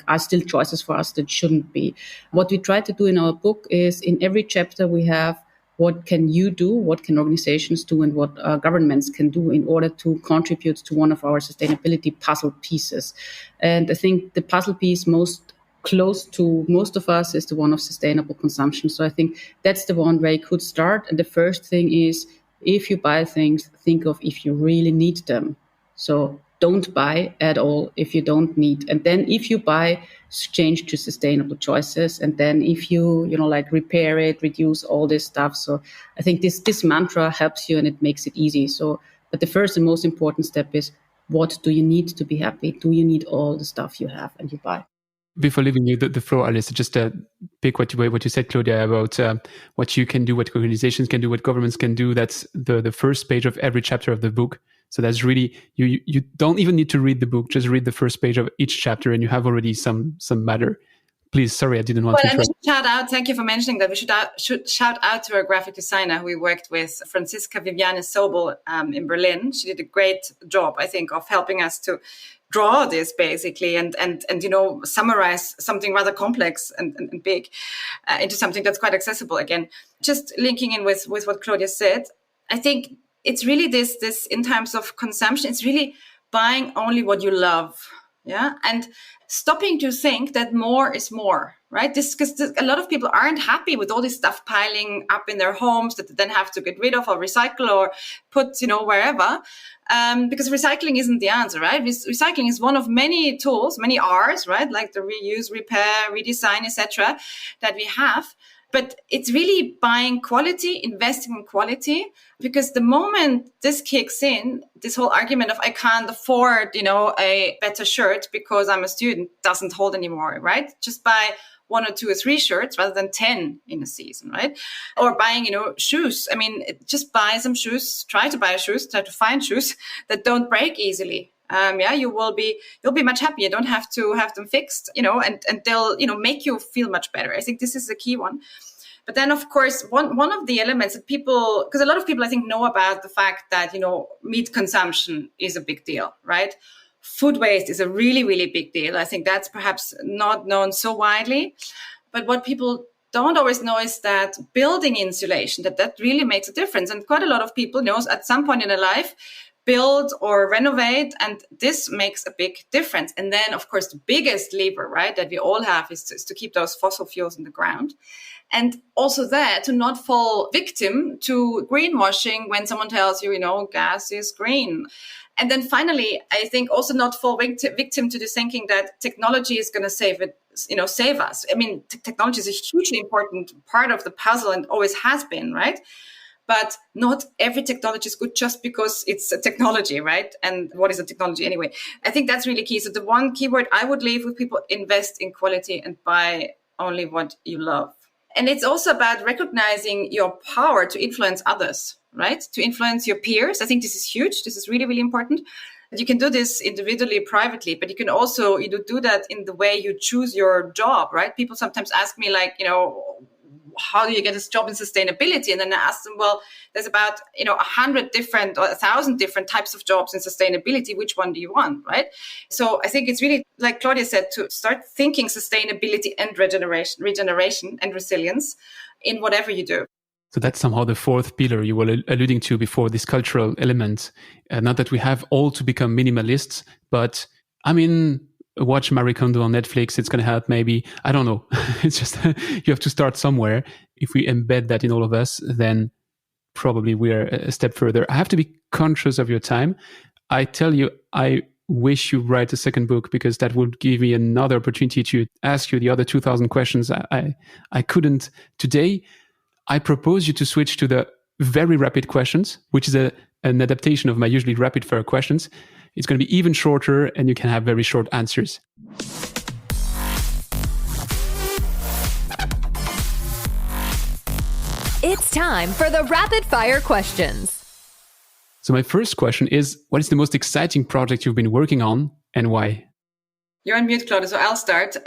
are still choices for us that shouldn't be. What we try to do in our book is in every chapter we have what can you do, what can organizations do, and what governments can do in order to contribute to one of our sustainability puzzle pieces. And I think the puzzle piece most close to most of us is the one of sustainable consumption. So I think that's the one where you could start. And the first thing is, if you buy things, think of if you really need them. So don't buy at all if you don't need. And then if you buy, change to sustainable choices. And then if you, repair it, reduce all this stuff. So I think this mantra helps you and it makes it easy. So, but the first and most important step is, what do you need to be happy? Do you need all the stuff you have and you buy? Before leaving you the floor, Alice, just pick what you said, Claudia, about what you can do, what organizations can do, what governments can do. That's the first page of every chapter of the book. So that's really, you don't even need to read the book, just read the first page of each chapter and you have already some matter. Please, sorry, I didn't want to interrupt. Shout out, thank you for mentioning that. We should shout out to a graphic designer who we worked with, Franziska Viviane Sobel in Berlin. She did a great job, I think, of helping us to draw this basically and summarize something rather complex and big into something that's quite accessible. Again, just linking in with what Claudia said, I think it's really this in terms of consumption, it's really buying only what you love. Yeah. And stopping to think that more is more, right? Because a lot of people aren't happy with all this stuff piling up in their homes that they then have to get rid of or recycle or put, wherever. Because recycling isn't the answer, right? Recycling is one of many tools, many R's, right? Like the reuse, repair, redesign, etc. that we have. But it's really buying quality, investing in quality, because the moment this kicks in, this whole argument of I can't afford, a better shirt because I'm a student doesn't hold anymore, right? Just buy 1 or 2 or 3 shirts rather than 10 in a season, right? Or buying, shoes. I mean, just buy some shoes, try to find shoes that don't break easily. You'll be much happier. You don't have to have them fixed, and they'll, make you feel much better. I think this is the key one. But then, of course, one of the elements that people, because a lot of people, I think, know about the fact that, meat consumption is a big deal, right? Food waste is a really, really big deal. I think that's perhaps not known so widely. But what people don't always know is that building insulation, that really makes a difference. And quite a lot of people, at some point in their life, build or renovate. And this makes a big difference. And then, of course, the biggest lever, right, that we all have is to keep those fossil fuels in the ground. And also there to not fall victim to greenwashing when someone tells you, gas is green. And then finally, I think also not fall victim to the thinking that technology is going to save us. I mean, technology is a hugely important part of the puzzle and always has been, right? But not every technology is good just because it's a technology, right? And what is a technology anyway? I think that's really key. So the one keyword I would leave with people, invest in quality and buy only what you love. And it's also about recognizing your power to influence others, right? To influence your peers. I think this is huge. This is really, really important. You can do this individually, privately, but you can also do that in the way you choose your job, right? People sometimes ask me how do you get this job in sustainability? And then I ask them, well, there's about, 100 different or 1,000 different types of jobs in sustainability. Which one do you want, right? So I think it's really, like Claudia said, to start thinking sustainability and regeneration and resilience in whatever you do. So that's somehow the fourth pillar you were alluding to before, this cultural element. Not that we have all to become minimalists, but watch Marie Kondo on Netflix. It's going to help maybe. I don't know. It's just you have to start somewhere. If we embed that in all of us, then probably we are a step further. I have to be conscious of your time. I tell you, I wish you write a second book because that would give me another opportunity to ask you the other 2,000 questions. I couldn't today. I propose you to switch to the very rapid questions, which is an adaptation of my usually rapid fire questions. It's going to be even shorter and you can have very short answers. It's time for the rapid fire questions. So my first question is, what is the most exciting project you've been working on and why? You're on mute, Claudia, so I'll start.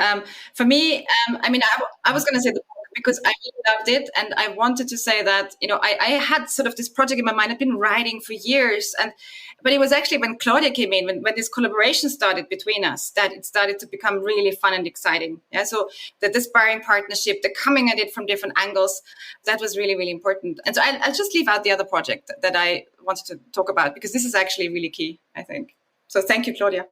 For me, I was going to say the book because I really loved it. And I wanted to say that, I had sort of this project in my mind. I've been writing for years. But it was actually when Claudia came in, when this collaboration started between us, that it started to become really fun and exciting. Yeah. So the sparring partnership, the coming at it from different angles, that was really, really important. And so I'll just leave out the other project that I wanted to talk about because this is actually really key, I think. So thank you, Claudia.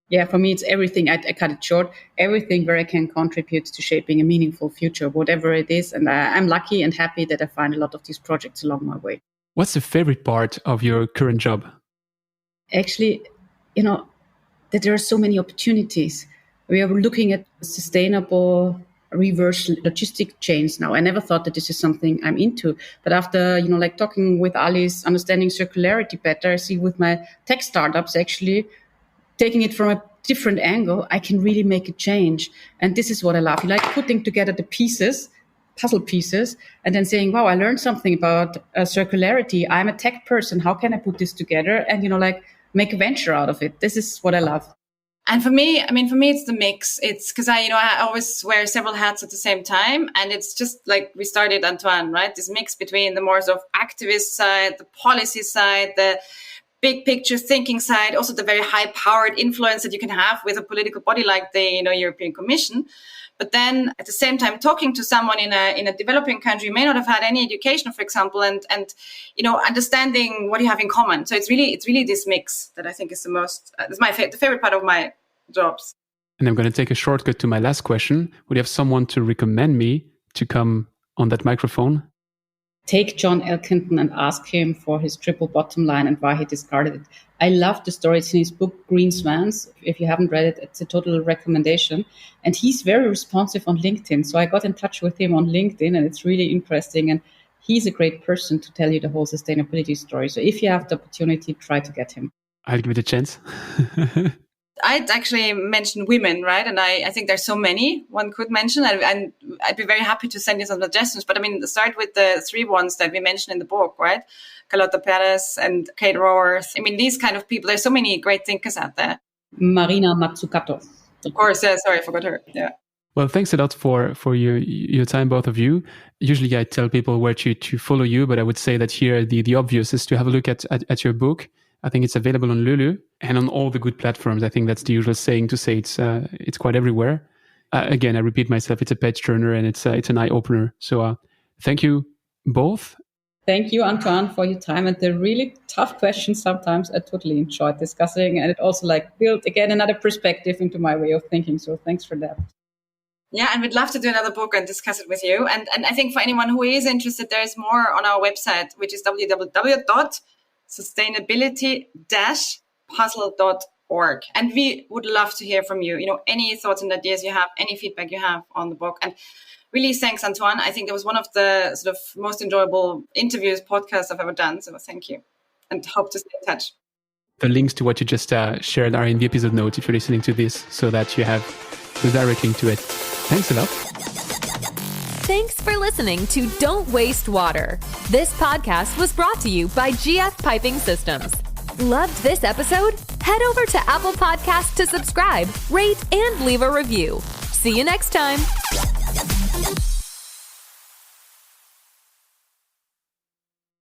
Yeah, for me, it's everything. I cut it short. Everything where I can contribute to shaping a meaningful future, whatever it is. And I'm lucky and happy that I find a lot of these projects along my way. What's the favorite part of your current job? Actually, that there are so many opportunities. We are looking at sustainable reverse logistic chains now. I never thought that this is something I'm into. But after, talking with Alice, understanding circularity better, I see with my tech startups actually taking it from a different angle, I can really make a change. And this is what I love. You like putting together the puzzle pieces, and then saying, wow, I learned something about circularity. I'm a tech person. How can I put this together? And, make a venture out of it. This is what I love. And for me, it's the mix. It's because I always wear several hats at the same time. And it's just like we started, Antoine, right? This mix between the more sort of activist side, the policy side, the big picture thinking side, also the very high powered influence that you can have with a political body like the European Commission. But then at the same time, talking to someone in a developing country may not have had any education, for example, and understanding what you have in common. So it's really this mix that I think is the favorite part of my jobs. And I'm going to take a shortcut to my last question. Would you have someone to recommend me to come on that microphone? Take John Elkington and ask him for his triple bottom line and why he discarded it. I love the story. It's in his book, Green Swans. If you haven't read it, it's a total recommendation. And he's very responsive on LinkedIn. So I got in touch with him on LinkedIn, and it's really interesting. And he's a great person to tell you the whole sustainability story. So if you have the opportunity, try to get him. I'll give it a chance. I'd actually mention women, right? And I think there's so many one could mention. And I'd be very happy to send you some suggestions. But start with the three ones that we mentioned in the book, right? Carlota Perez and Kate Raworth. These kind of people, there's so many great thinkers out there. Marina Mazzucato. Of course, yeah, sorry, I forgot her. Yeah. Well, thanks a lot for your time, both of you. Usually I tell people where to follow you, but I would say that here the obvious is to have a look at your book. I think it's available on Lulu and on all the good platforms. I think that's the usual saying to say it's quite everywhere. Again, I repeat myself, it's a page turner and it's an eye opener. So thank you both. Thank you, Antoine, for your time and the really tough questions. Sometimes I totally enjoyed discussing, and it also built again another perspective into my way of thinking. So thanks for that. Yeah, and we'd love to do another book and discuss it with you. And I think for anyone who is interested, there is more on our website, which is www.sustainability-puzzle.org. And we would love to hear from you. Any thoughts and ideas you have, any feedback you have on the book. And really, thanks, Antoine. I think it was one of the sort of most enjoyable podcasts I've ever done. So thank you, and hope to stay in touch. The links to what you just shared are in the episode notes if you're listening to this, so that you have the direct link to it. Thanks a lot. Thanks for listening to Don't Waste Water. This podcast was brought to you by GF Piping Systems. Loved this episode? Head over to Apple Podcasts to subscribe, rate, and leave a review. See you next time.